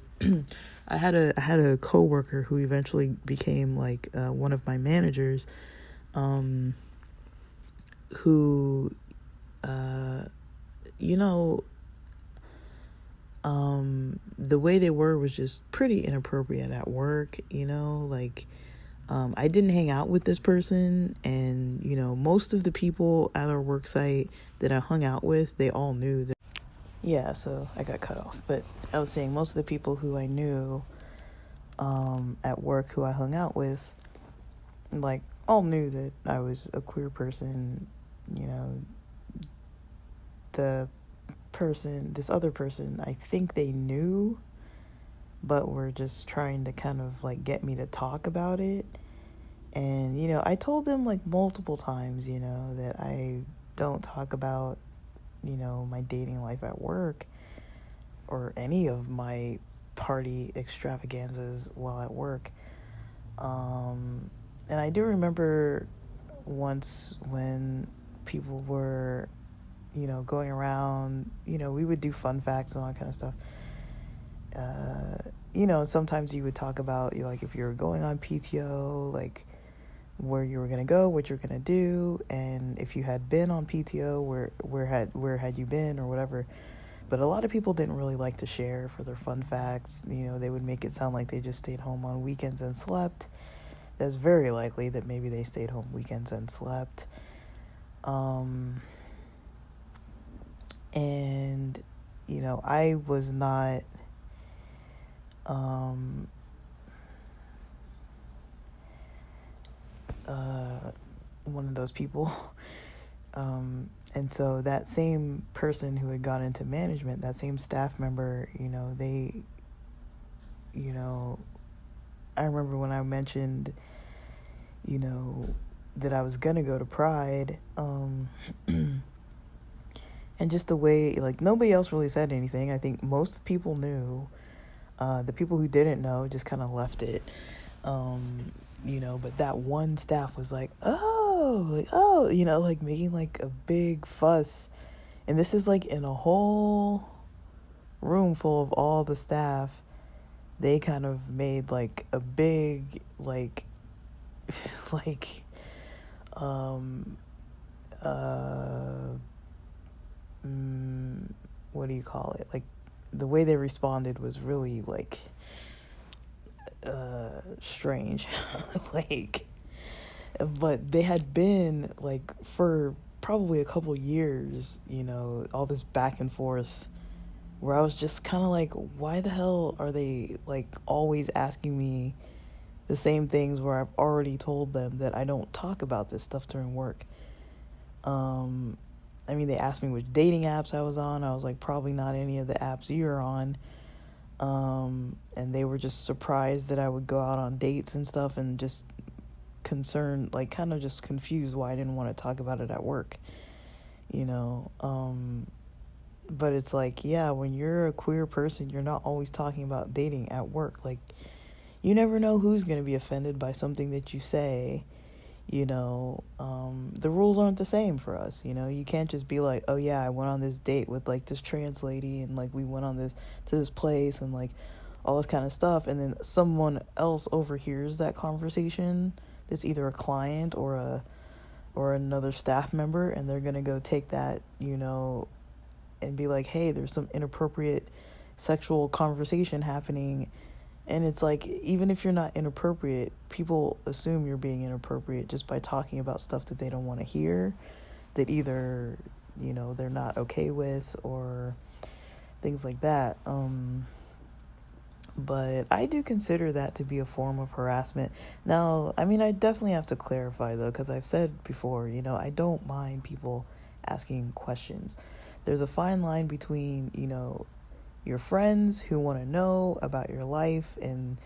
I had a coworker who eventually became like one of my managers, who you know, the way they were was just pretty inappropriate at work, like, I didn't hang out with this person, and, most of the people at our work site that I hung out with, they all knew that. Yeah, so I got cut off, but I was saying most of the people who I knew, at work who I hung out with, like, all knew that I was a queer person. This other person, I think they knew, but were just trying to kind of like get me to talk about it. And, I told them like multiple times, that I don't talk about, my dating life at work or any of my party extravaganzas while at work. And I do remember once when people were, going around, we would do fun facts and all that kind of stuff. Sometimes you would talk about, like, if you're going on PTO, like, where you were going to go, what you're going to do, and if you had been on PTO, where had you been, or whatever. But a lot of people didn't really like to share for their fun facts. They would make it sound like they just stayed home on weekends and slept. That's very likely that maybe they stayed home weekends and slept. And, I was not, one of those people. And so that same person who had gone into management, that same staff member, they, I remember when I mentioned, that I was gonna go to Pride, and just the way, like, nobody else really said anything. I think most people knew. The people who didn't know just kind of left it. But that one staff was like, oh, like making like a big fuss. And this is like in a whole room full of all the staff. They kind of made like a big, like, like, what do you call it? Like, the way they responded was really like strange. Like, but they had been like for probably a couple years, all this back and forth, where I was just kind of like, why the hell are they like always asking me the same things where I've already told them that I don't talk about this stuff during work. They asked me which dating apps I was on. I was like, probably not any of the apps you're on. And they were just surprised that I would go out on dates and stuff, and just concerned, like, kind of just confused why I didn't want to talk about it at work, but it's like, yeah, when you're a queer person, you're not always talking about dating at work. Like, you never know who's going to be offended by something that you say. The rules aren't the same for us. You can't just be like, oh yeah, I went on this date with like this trans lady, and like we went on to this place, and like all this kind of stuff, and then someone else overhears that conversation that's either a client or another staff member, and they're gonna go take that, and be like, hey, there's some inappropriate sexual conversation happening. And it's like, even if you're not inappropriate, people assume you're being inappropriate just by talking about stuff that they don't want to hear, that either, they're not okay with, or things like that. But I do consider that to be a form of harassment. Now, I definitely have to clarify, though, because I've said before, I don't mind people asking questions. There's a fine line between, your friends who want to know about your life and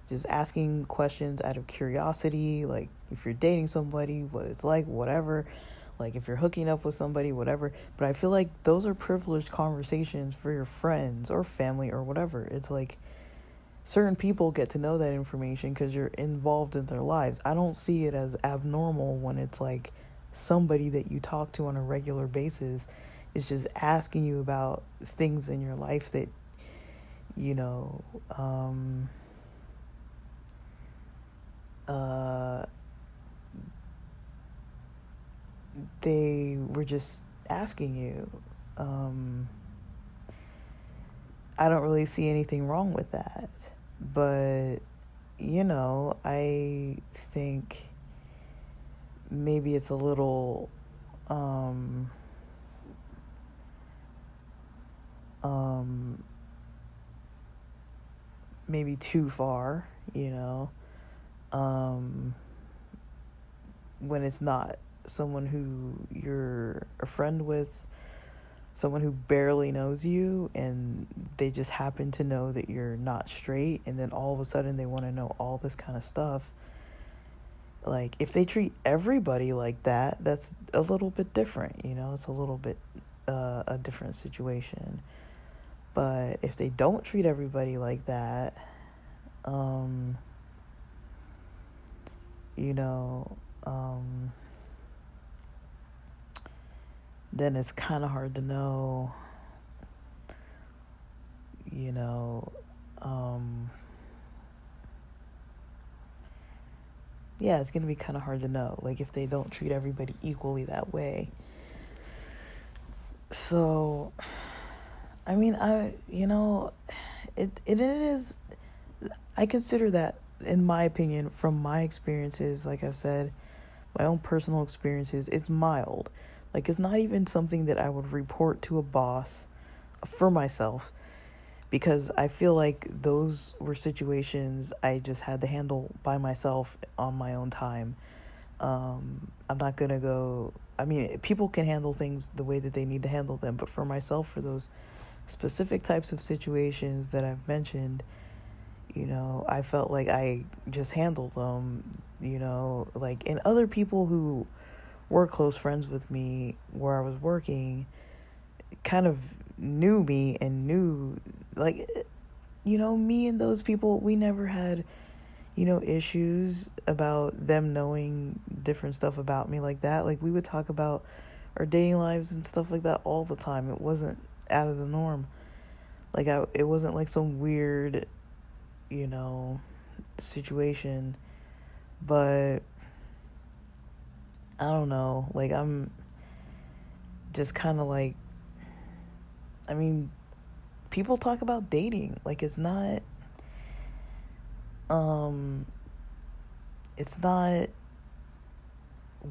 just asking questions out of curiosity, like if you're dating somebody, what it's like, whatever, like if you're hooking up with somebody, whatever. But I feel like those are privileged conversations for your friends or family or whatever. It's like certain people get to know that information because you're involved in their lives. I don't see it as abnormal when it's like somebody that you talk to on a regular basis is just asking you about things in your life that, you know, they were just asking you. I don't really see anything wrong with that. But, I think maybe it's a little, maybe too far, when it's not someone who you're a friend with, someone who barely knows you, and they just happen to know that you're not straight, and then all of a sudden they want to know all this kind of stuff. Like, if they treat everybody like that, that's a little bit different, it's a little bit a different situation. But if they don't treat everybody like that, then it's kind of hard to know, yeah, it's going to be kind of hard to know, like, if they don't treat everybody equally that way. So, I mean, it is, I consider that, in my opinion, from my experiences, like I've said, my own personal experiences, it's mild. Like, it's not even something that I would report to a boss for myself, because I feel like those were situations I just had to handle by myself on my own time. I'm not going to go, I mean, people can handle things the way that they need to handle them, but for myself, for those specific types of situations that I've mentioned, I felt like I just handled them, like, and other people who were close friends with me where I was working kind of knew me and knew, like, me and those people, we never had, issues about them knowing different stuff about me like that. Like, we would talk about our dating lives and stuff like that all the time. It wasn't out of the norm. Like, it wasn't like some weird, situation. But I don't know, like, I'm just kind of like, I mean, people talk about dating, like, it's not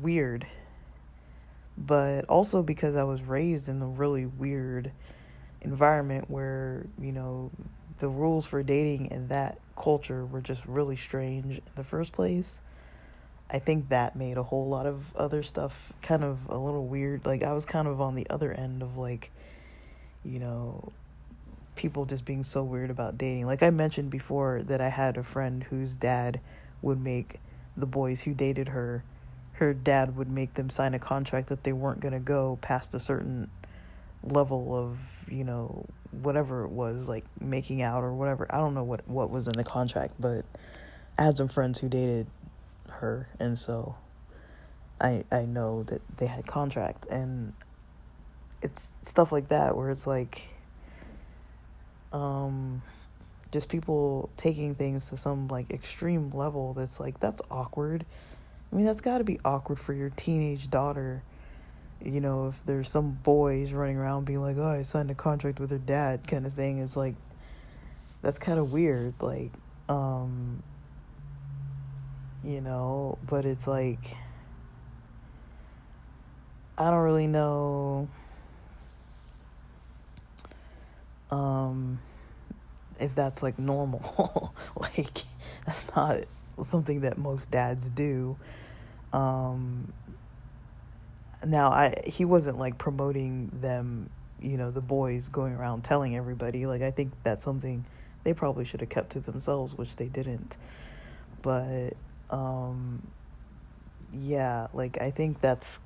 weird, but also because I was raised in a really weird environment where, the rules for dating in that culture were just really strange in the first place. I think that made a whole lot of other stuff kind of a little weird. Like, I was kind of on the other end of, like, people just being so weird about dating. Like, I mentioned before that I had a friend whose dad would make the boys who dated her dad would make them sign a contract that they weren't going to go past a certain level of, whatever it was, like making out or whatever. I don't know what was in the contract, but I had some friends who dated her, and so I know that they had contract, and it's stuff like that where it's like, just people taking things to some, like, extreme level that's like, that's awkward. I mean, that's got to be awkward for your teenage daughter, if there's some boys running around being like, oh, I signed a contract with her dad kind of thing. It's like, that's kind of weird, like, but it's like, I don't really know if that's, like, normal. Like, that's not something that most dads do. Now, he wasn't, like, promoting them, the boys going around telling everybody. Like, I think that's something they probably should have kept to themselves, which they didn't. But yeah, like, I think that's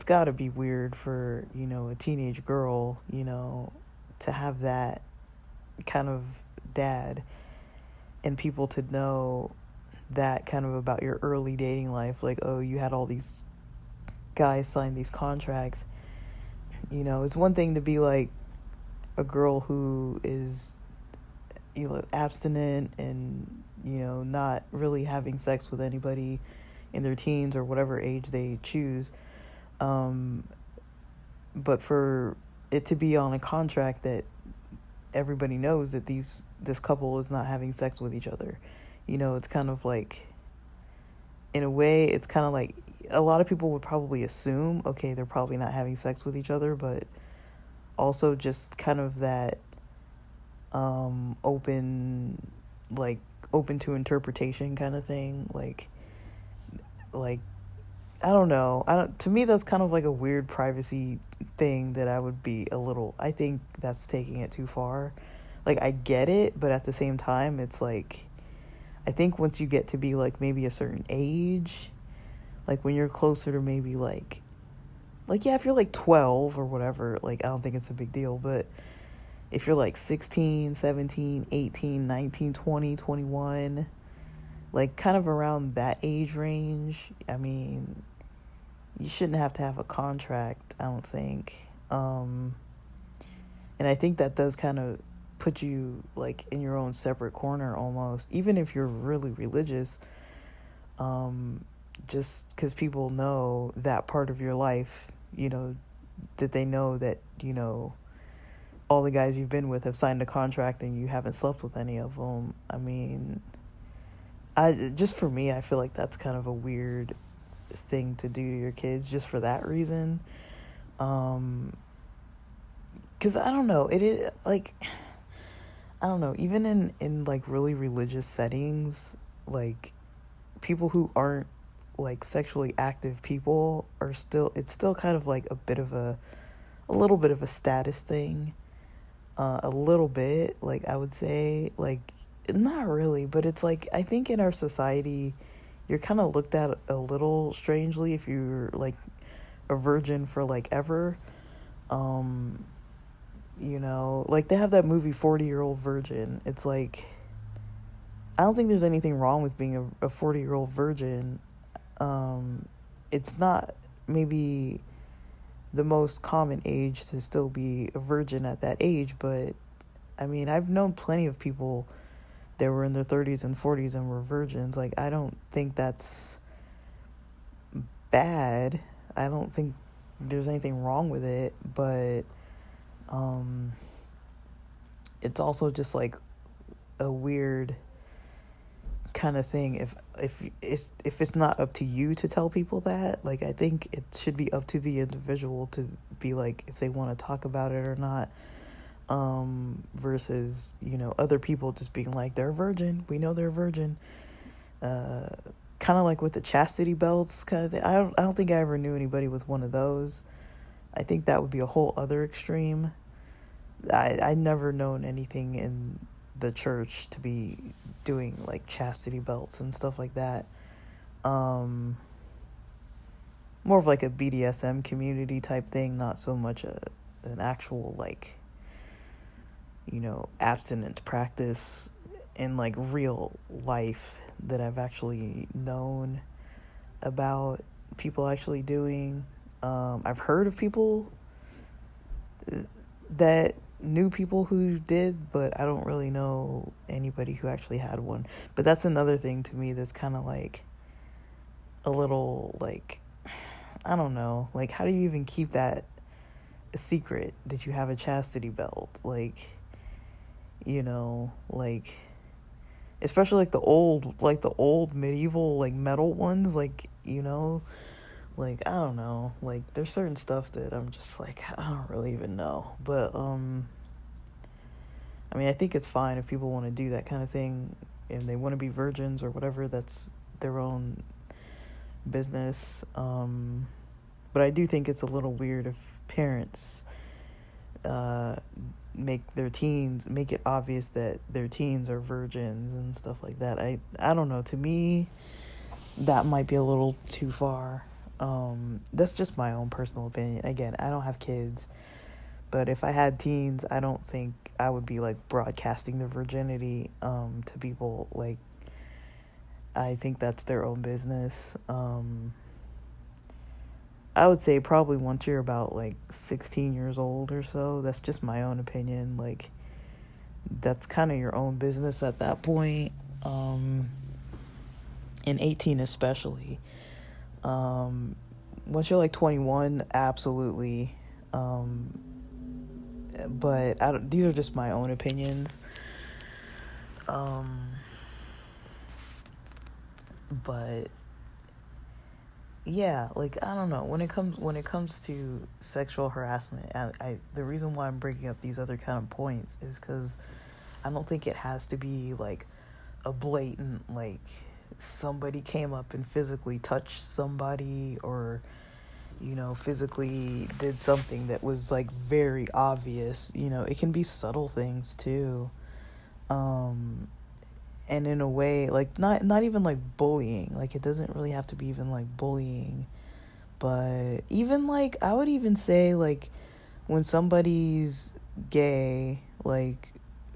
gotta be weird for, a teenage girl, to have that kind of dad, and people to know that kind of about your early dating life. Like, oh, you had all these guys sign these contracts. It's one thing to be like, a girl who is, abstinent and, not really having sex with anybody in their teens or whatever age they choose. But for it to be on a contract that everybody knows that this couple is not having sex with each other, it's kind of like, in a way, it's kind of like a lot of people would probably assume, okay, they're probably not having sex with each other, but also just kind of that open to interpretation kind of thing, like I don't know. To me, that's kind of like a weird privacy thing that I think that's taking it too far. Like, I get it, but at the same time, it's like, I think once you get to be like maybe a certain age, like when you're closer to maybe yeah, if you're like 12 or whatever, like I don't think it's a big deal, but if you're like 16, 17, 18, 19, 20, 21, like kind of around that age range, I mean, you shouldn't have to have a contract, I don't think. And I think that does kind of put you like in your own separate corner almost, even if you're really religious, just because people know that part of your life, that they know that, all the guys you've been with have signed a contract and you haven't slept with any of them. I mean, for me, I feel like that's kind of a weird thing to do to your kids just for that reason. Because I don't know, it is like, I don't know, even in like really religious settings, like people who aren't like sexually active people it's still kind of like a little bit of a status thing. A little bit, like I would say, like not really, but it's like I think in our society you're kind of looked at a little strangely if you're like a virgin for like ever. Like they have that movie 40-Year-Old Virgin. It's like, I don't think there's anything wrong with being a 40-year-old virgin. It's not maybe the most common age to still be a virgin at that age, but I mean, I've known plenty of people that were in their 30s and 40s and were virgins. Like, I don't think that's bad. I don't think there's anything wrong with it, but it's also just like a weird kind of thing if it's not up to you to tell people that. Like, I think it should be up to the individual to be like if they want to talk about it or not, versus other people just being like, they're a virgin, we know they're a virgin. Kind of like with the chastity belts kind of thing. I don't think I ever knew anybody with one of those. I think that would be a whole other extreme. I never known anything in the church to be doing like chastity belts and stuff like that. More of like a BDSM community type thing, not so much an actual like abstinence practice in like real life that I've actually known about people actually doing. I've heard of people that knew people who did, but I don't really know anybody who actually had one. But that's another thing to me that's kind of like a little like, I don't know, like how do you even keep that a secret that you have a chastity belt? Like, like especially like the old medieval like metal ones, like like I don't know, like there's certain stuff that I'm just like I don't really even know. But I mean, I think it's fine if people want to do that kind of thing and they want to be virgins or whatever. That's their own business. But I do think it's a little weird if parents make it obvious that their teens are virgins and stuff like that. I don't know. To me, that might be a little too far. That's just my own personal opinion. Again, I don't have kids, but if I had teens, I don't think I would be like broadcasting their virginity to people. Like, I think that's their own business. I would say probably once you're about like 16 years old or so. That's just my own opinion. Like, that's kind of your own business at that point. And 18 especially. Once you're like 21, absolutely. But these are just my own opinions. But yeah, like, I don't know, when it comes to sexual harassment, I the reason why I'm bringing up these other kind of points is because I don't think it has to be like a blatant, like, somebody came up and physically touched somebody, or physically did something that was like very obvious. It can be subtle things too. And in a way, like, not even like bullying. Like, it doesn't really have to be even like bullying, but even like, I would even say, like, when somebody's gay, like,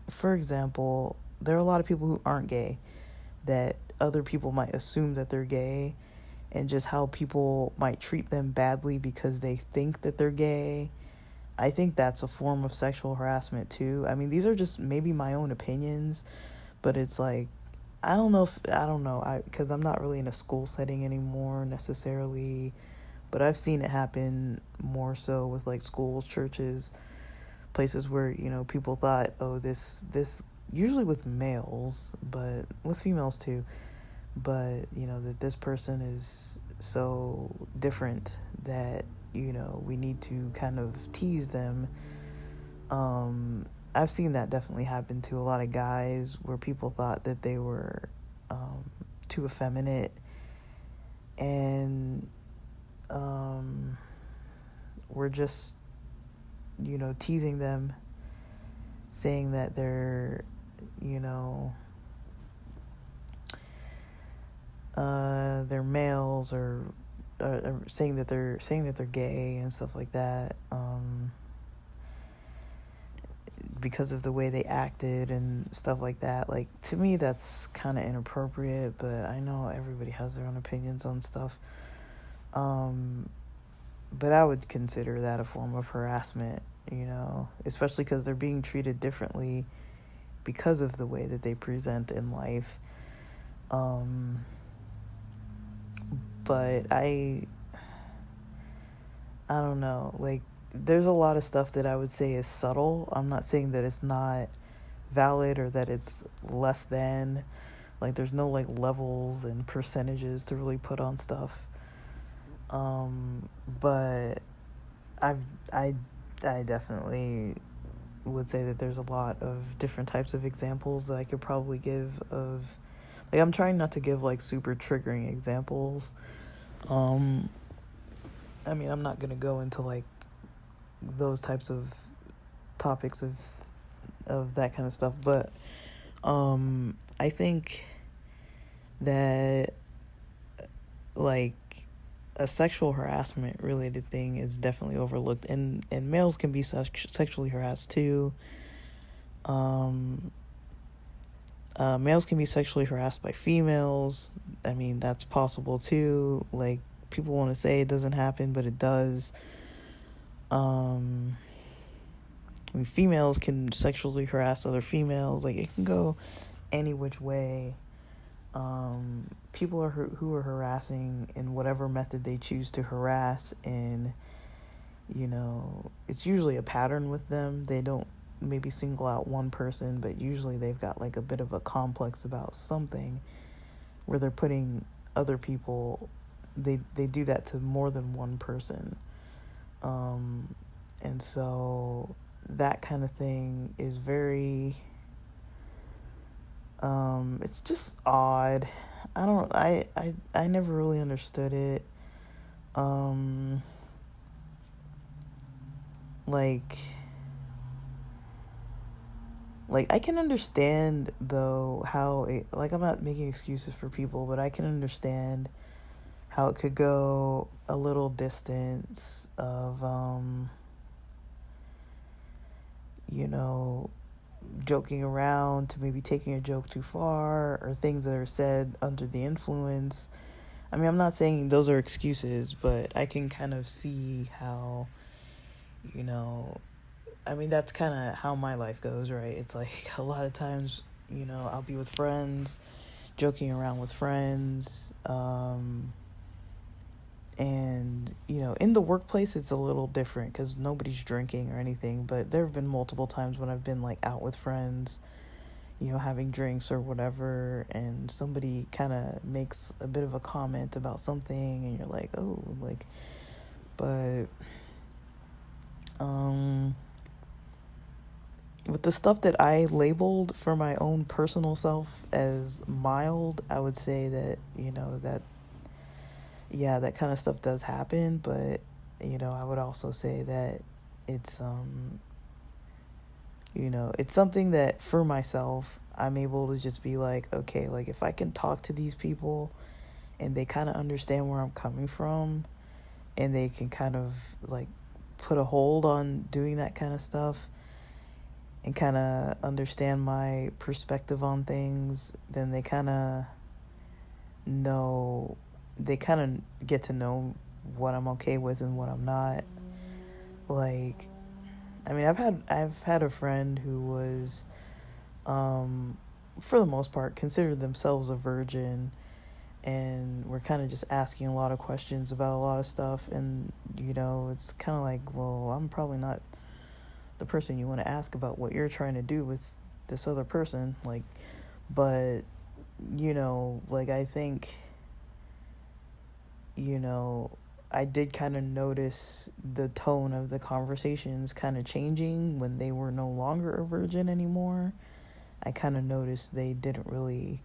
for example, there are a lot of people who aren't gay that other people might assume that they're gay, and just how people might treat them badly because they think that they're gay. I think that's a form of sexual harassment too. I mean, these are just maybe my own opinions, but it's like, I don't know, because I'm not really in a school setting anymore necessarily, but I've seen it happen more so with like schools, churches, places where, people thought, oh, this usually with males, but with females too, but that this person is so different that we need to kind of tease them. I've seen that definitely happen to a lot of guys, where people thought that they were too effeminate, and we're just teasing them, saying that they're they're males, or saying that they're gay and stuff like that, because of the way they acted and stuff like that. Like, to me, that's kind of inappropriate, but I know everybody has their own opinions on stuff. But I would consider that a form of harassment, especially because they're being treated differently because of the way that they present in life. But I don't know, like, there's a lot of stuff that I would say is subtle. I'm not saying that it's not valid or that it's less than. Like, there's no like levels and percentages to really put on stuff. But I definitely would say that there's a lot of different types of examples that I could probably give of, like, I'm trying not to give like super triggering examples. I mean, I'm not gonna go into like those types of topics of that kind of stuff, but I think that, like, a sexual harassment related thing is definitely overlooked, and males can be sexually harassed too. Males can be sexually harassed by females. I mean, that's possible too. Like, people want to say it doesn't happen, but it does. I mean, females can sexually harass other females. Like, it can go any which way. People who are harassing in whatever method they choose to harass, and it's usually a pattern with them. They don't maybe single out one person, but usually they've got like a bit of a complex about something, where they're putting other people, they do that to more than one person. And so that kind of thing is very, it's just odd. I never really understood it. Like, I can understand though how it, like, I'm not making excuses for people, but I can understand how it could go a little distance of joking around to maybe taking a joke too far, or things that are said under the influence. I mean, I'm not saying those are excuses, but I can kind of see how, you know, I mean, that's kind of how my life goes, right? It's like a lot of times, I'll be with friends, joking around with friends, and, in the workplace, it's a little different because nobody's drinking or anything, but there have been multiple times when I've been, like, out with friends, having drinks or whatever, and somebody kind of makes a bit of a comment about something, and you're like, oh, like, but, with the stuff that I labeled for my own personal self as mild, I would say that, yeah, that kind of stuff does happen, but, I would also say that it's, it's something that for myself, I'm able to just be like, okay, like if I can talk to these people and they kind of understand where I'm coming from and they can kind of like put a hold on doing that kind of stuff and kind of understand my perspective on things, then they kind of get to know what I'm okay with and what I'm not. Like, I mean, I've had a friend who was, for the most part, considered themselves a virgin, and we're kind of just asking a lot of questions about a lot of stuff, and it's kind of like, well, I'm probably not the person you want to ask about what you're trying to do with this other person, like, but like I think I did kind of notice the tone of the conversations kind of changing when they were no longer a virgin anymore. I kind of noticed they didn't really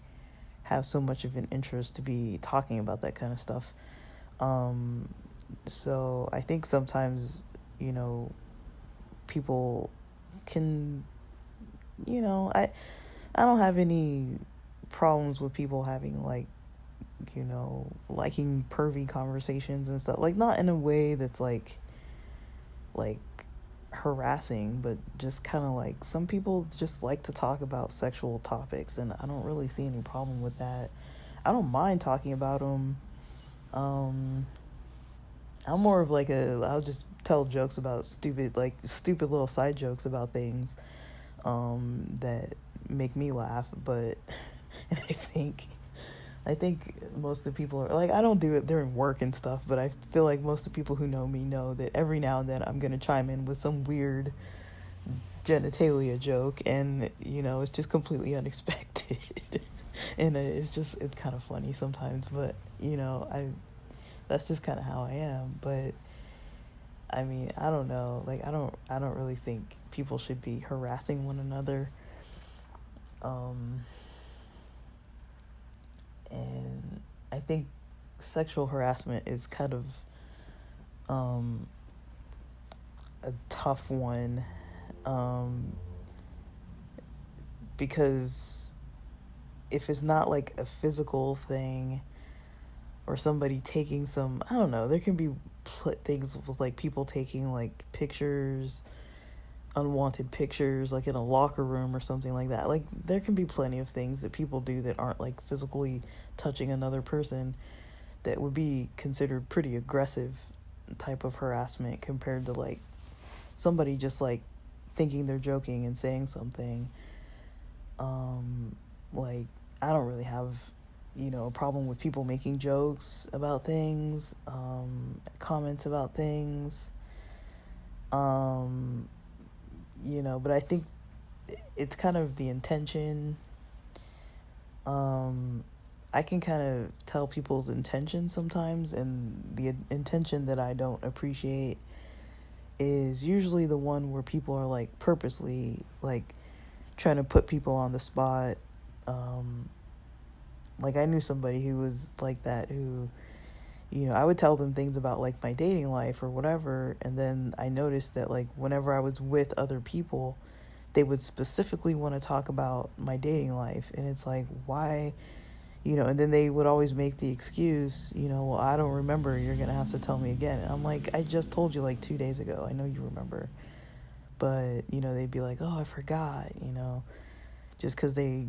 have so much of an interest to be talking about that kind of stuff. So I think sometimes, people can, I don't have any problems with people having like, liking pervy conversations and stuff, like not in a way that's like harassing, but just kind of like some people just like to talk about sexual topics, and I don't really see any problem with that. I don't mind talking about them. I'm more of like I'll just tell jokes about stupid little side jokes about things that make me laugh, but I think most of the people are like, I don't do it during work and stuff, but I feel like most of the people who know me know that every now and then I'm going to chime in with some weird genitalia joke, and it's just completely unexpected. And it's kind of funny sometimes, but that's just kind of how I am. But I mean, I don't know, like I don't really think people should be harassing one another. And I think sexual harassment is kind of a tough one, because if it's not like a physical thing or somebody taking some, I don't know, there can be things with like people taking like pictures, unwanted pictures, like in a locker room or something like that. Like there can be plenty of things that people do that aren't like physically touching another person that would be considered pretty aggressive type of harassment compared to like somebody just like thinking they're joking and saying something. Like I don't really have a problem with people making jokes about things, comments about things, but I think it's kind of the intention. I can kind of tell people's intention sometimes, and the intention that I don't appreciate is usually the one where people are like purposely like trying to put people on the spot. Like I knew somebody who was like that, who I would tell them things about like my dating life or whatever, and then I noticed that like whenever I was with other people, they would specifically want to talk about my dating life, and it's like, why, and then they would always make the excuse, well, I don't remember, you're gonna have to tell me again. And I'm like, I just told you like 2 days ago, I know you remember. But they'd be like, oh, I forgot, just because they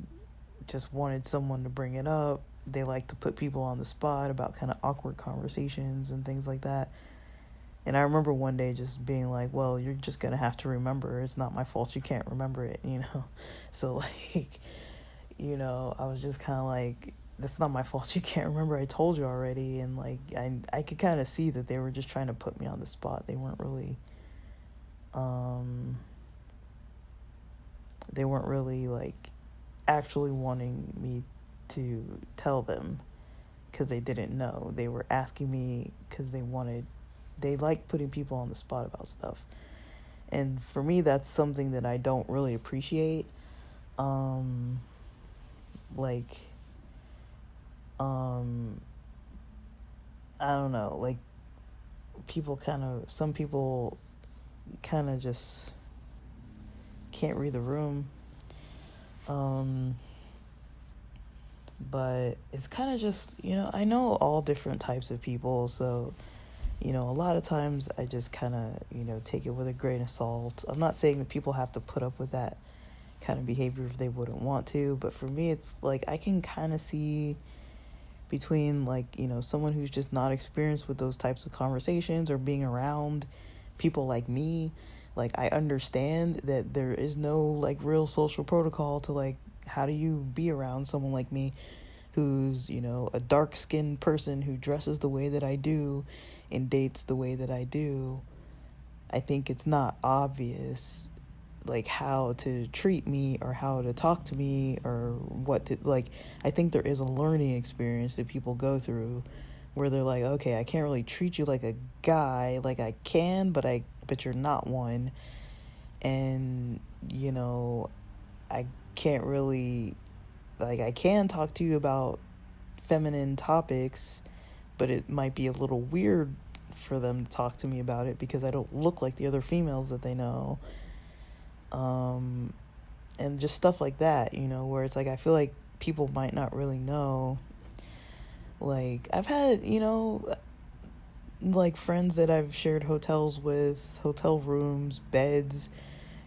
just wanted someone to bring it up, they like to put people on the spot about kind of awkward conversations and things like that. And I remember one day just being like, well, you're just going to have to remember. It's not my fault you can't remember it, you know? So, like, you know, I was just kind of like, that's not my fault you can't remember. I told you already. And, like, I could kind of see that they were just trying to put me on the spot. They weren't really, like, actually wanting me to tell them because they didn't know. They were asking me because they like putting people on the spot about stuff. And for me, that's something that I don't really appreciate. Like, I don't know, like, some people kind of just can't read the room. But it's kind of just, you know, I know all different types of people, so, you know, a lot of times I just kind of, you know, take it with a grain of salt. I'm not saying that people have to put up with that kind of behavior if they wouldn't want to, but for me, it's like I can kind of see between, like, you know, someone who's just not experienced with those types of conversations or being around people like me. Like, I understand that there is no, like, real social protocol to, like, how do you be around someone like me who's, you know, a dark-skinned person who dresses the way that I do and dates the way that I do. I think it's not obvious, like, how to treat me or how to talk to me or what to, like, I think there is a learning experience that people go through where they're like, okay, I can't really treat you like a guy, like I can, but you're not one. And, you know, I can't really, like, I can talk to you about feminine topics, but it might be a little weird for them to talk to me about it because I don't look like the other females that they know. And just stuff like that, you know, where it's like, I feel like people might not really know. Like, I've had, you know, like, friends that I've shared hotels with, hotel rooms, beds,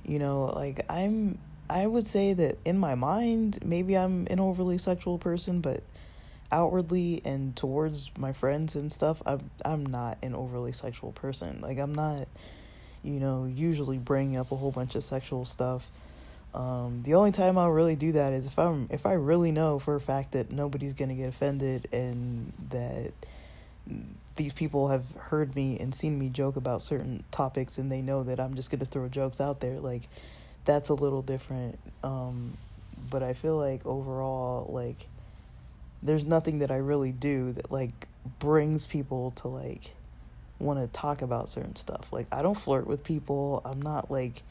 you know, like, I would say that in my mind, maybe I'm an overly sexual person, but outwardly and towards my friends and stuff, I'm not an overly sexual person. Like, I'm not, you know, usually bringing up a whole bunch of sexual stuff. The only time I'll really do that is if I really know for a fact that nobody's gonna get offended and that these people have heard me and seen me joke about certain topics and they know that I'm just gonna throw jokes out there. Like, that's a little different. But I feel like overall, like, there's nothing that I really do that, like, brings people to, like, want to talk about certain stuff. Like, I don't flirt with people. I'm not, like,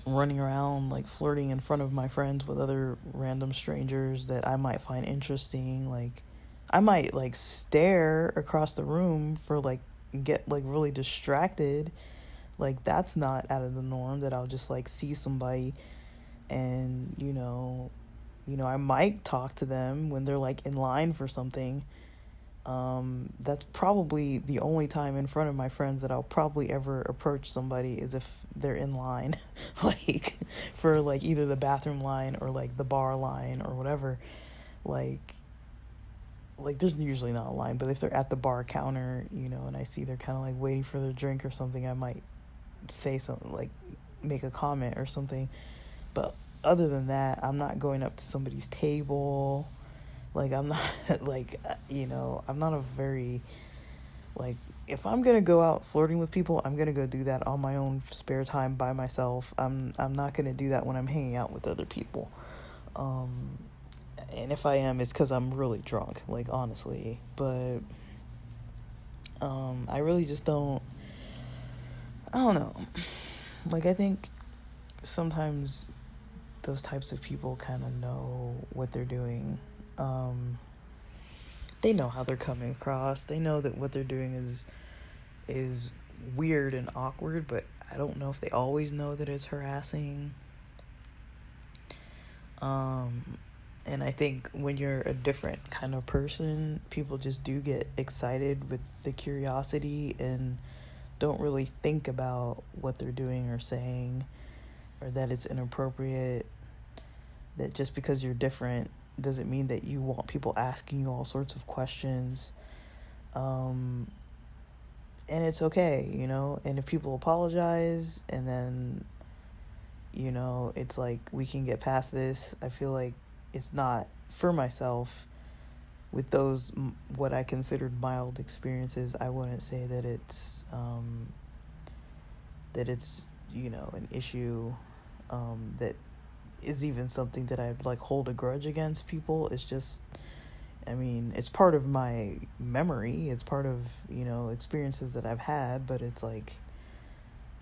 running around, like, flirting in front of my friends with other random strangers that I might find interesting. Like, I might, like, stare across the room for, like, get, like, really distracted. Like, that's not out of the norm, that I'll just, like, see somebody and, you know, I might talk to them when they're, like, in line for something. That's probably the only time in front of my friends that I'll probably ever approach somebody is if they're in line, like, for, like, either the bathroom line or, like, the bar line or whatever. Like, there's usually not a line, but if they're at the bar counter, you know, and I see they're kind of, like, waiting for their drink or something, I might say something, like, make a comment or something. But other than that, I'm not going up to somebody's table. Like, I'm not, like, you know, I'm not a very, like, if I'm going to go out flirting with people, I'm going to go do that on my own spare time by myself. I'm not going to do that when I'm hanging out with other people. And if I am, it's because I'm really drunk, like, honestly. But I really just I don't know. Like, I think sometimes those types of people kind of know what they're doing. They know how they're coming across. They know that what they're doing is weird and awkward, but I don't know if they always know that it's harassing. And I think when you're a different kind of person, people just do get excited with the curiosity and don't really think about what they're doing or saying, or that it's inappropriate, that just because you're different doesn't mean that you want people asking you all sorts of questions. And it's okay, you know, and if people apologize and then, you know, it's like we can get past this. I feel like it's not, for myself, with those what I considered mild experiences, I wouldn't say that it's you know, an issue that is even something that I'd like hold a grudge against people. It's just, I mean, it's part of my memory. It's part of, you know, experiences that I've had, but it's like,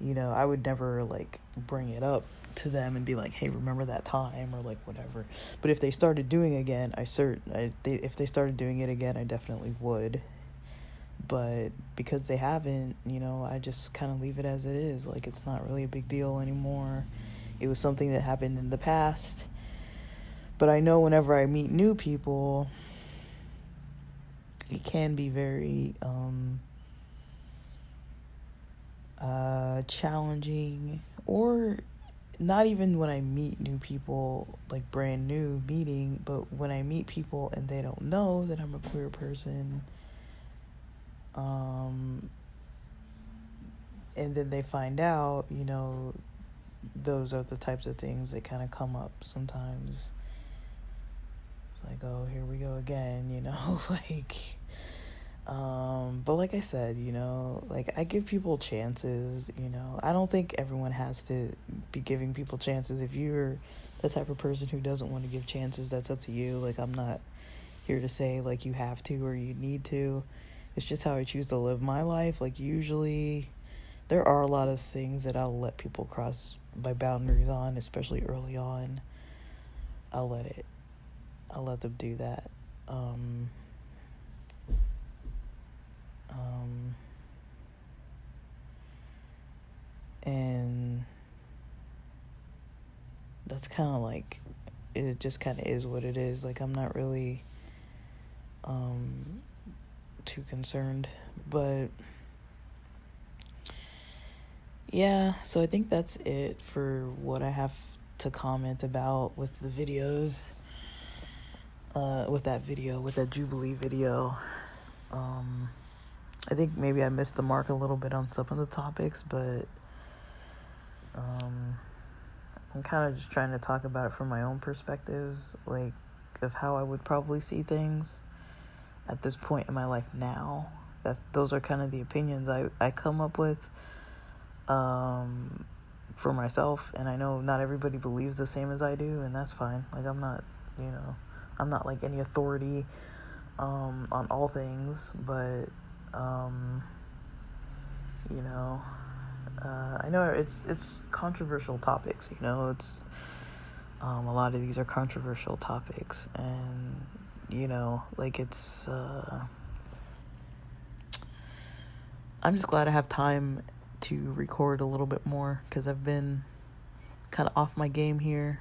you know, I would never like bring it up to them and be like, hey, remember that time, or like whatever. But if they started doing it again, if they started doing it again, I definitely would. But because they haven't, you know, I just kind of leave it as it is. Like, it's not really a big deal anymore. It was something that happened in the past. But I know whenever I meet new people, it can be very challenging, or not even when I meet new people, like brand new meeting, but when I meet people and they don't know that I'm a queer person, and then they find out, you know, those are the types of things that kind of come up sometimes. It's like, oh, here we go again, you know, like, but like I said, you know, like, I give people chances, you know. I don't think everyone has to be giving people chances. If you're the type of person who doesn't want to give chances, that's up to you. Like, I'm not here to say, like, you have to or you need to. It's just how I choose to live my life. Like, usually there are a lot of things that I'll let people cross my boundaries on, especially early on. I'll let them do that. And that's kind of like, it just kind of is what it is. Like, I'm not really too concerned, but yeah, so I think that's it for what I have to comment about with the videos, with that Jubilee video. I think maybe I missed the mark a little bit on some of the topics, but I'm kind of just trying to talk about it from my own perspectives, like, of how I would probably see things at this point in my life now. Those are kind of the opinions I come up with for myself, and I know not everybody believes the same as I do, and that's fine. Like, I'm not like any authority on all things, but you know, I know it's controversial topics, you know. It's a lot of these are controversial topics, and you know, like, it's I'm just glad I have time to record a little bit more, because I've been kind of off my game here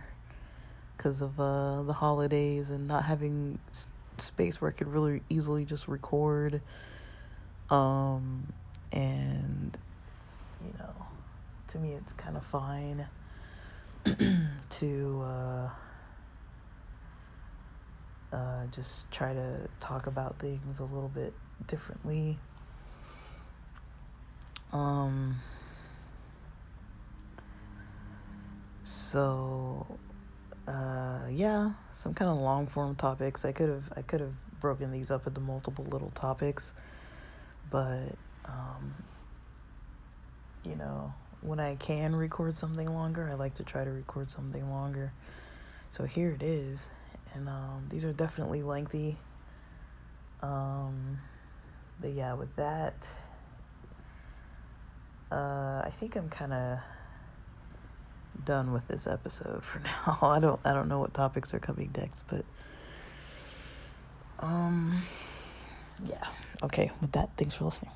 because of the holidays and not having space where I could really easily just record. And you know, to me it's kind of fine to just try to talk about things a little bit differently. So yeah, some kind of long form topics. I could have broken these up into multiple little topics, but you know, when I can record something longer, I like to try to record something longer. So here it is, and these are definitely lengthy. But yeah, with that, I think I'm kind of done with this episode for now. I don't know what topics are coming next, but yeah. Okay, with that, thanks for listening.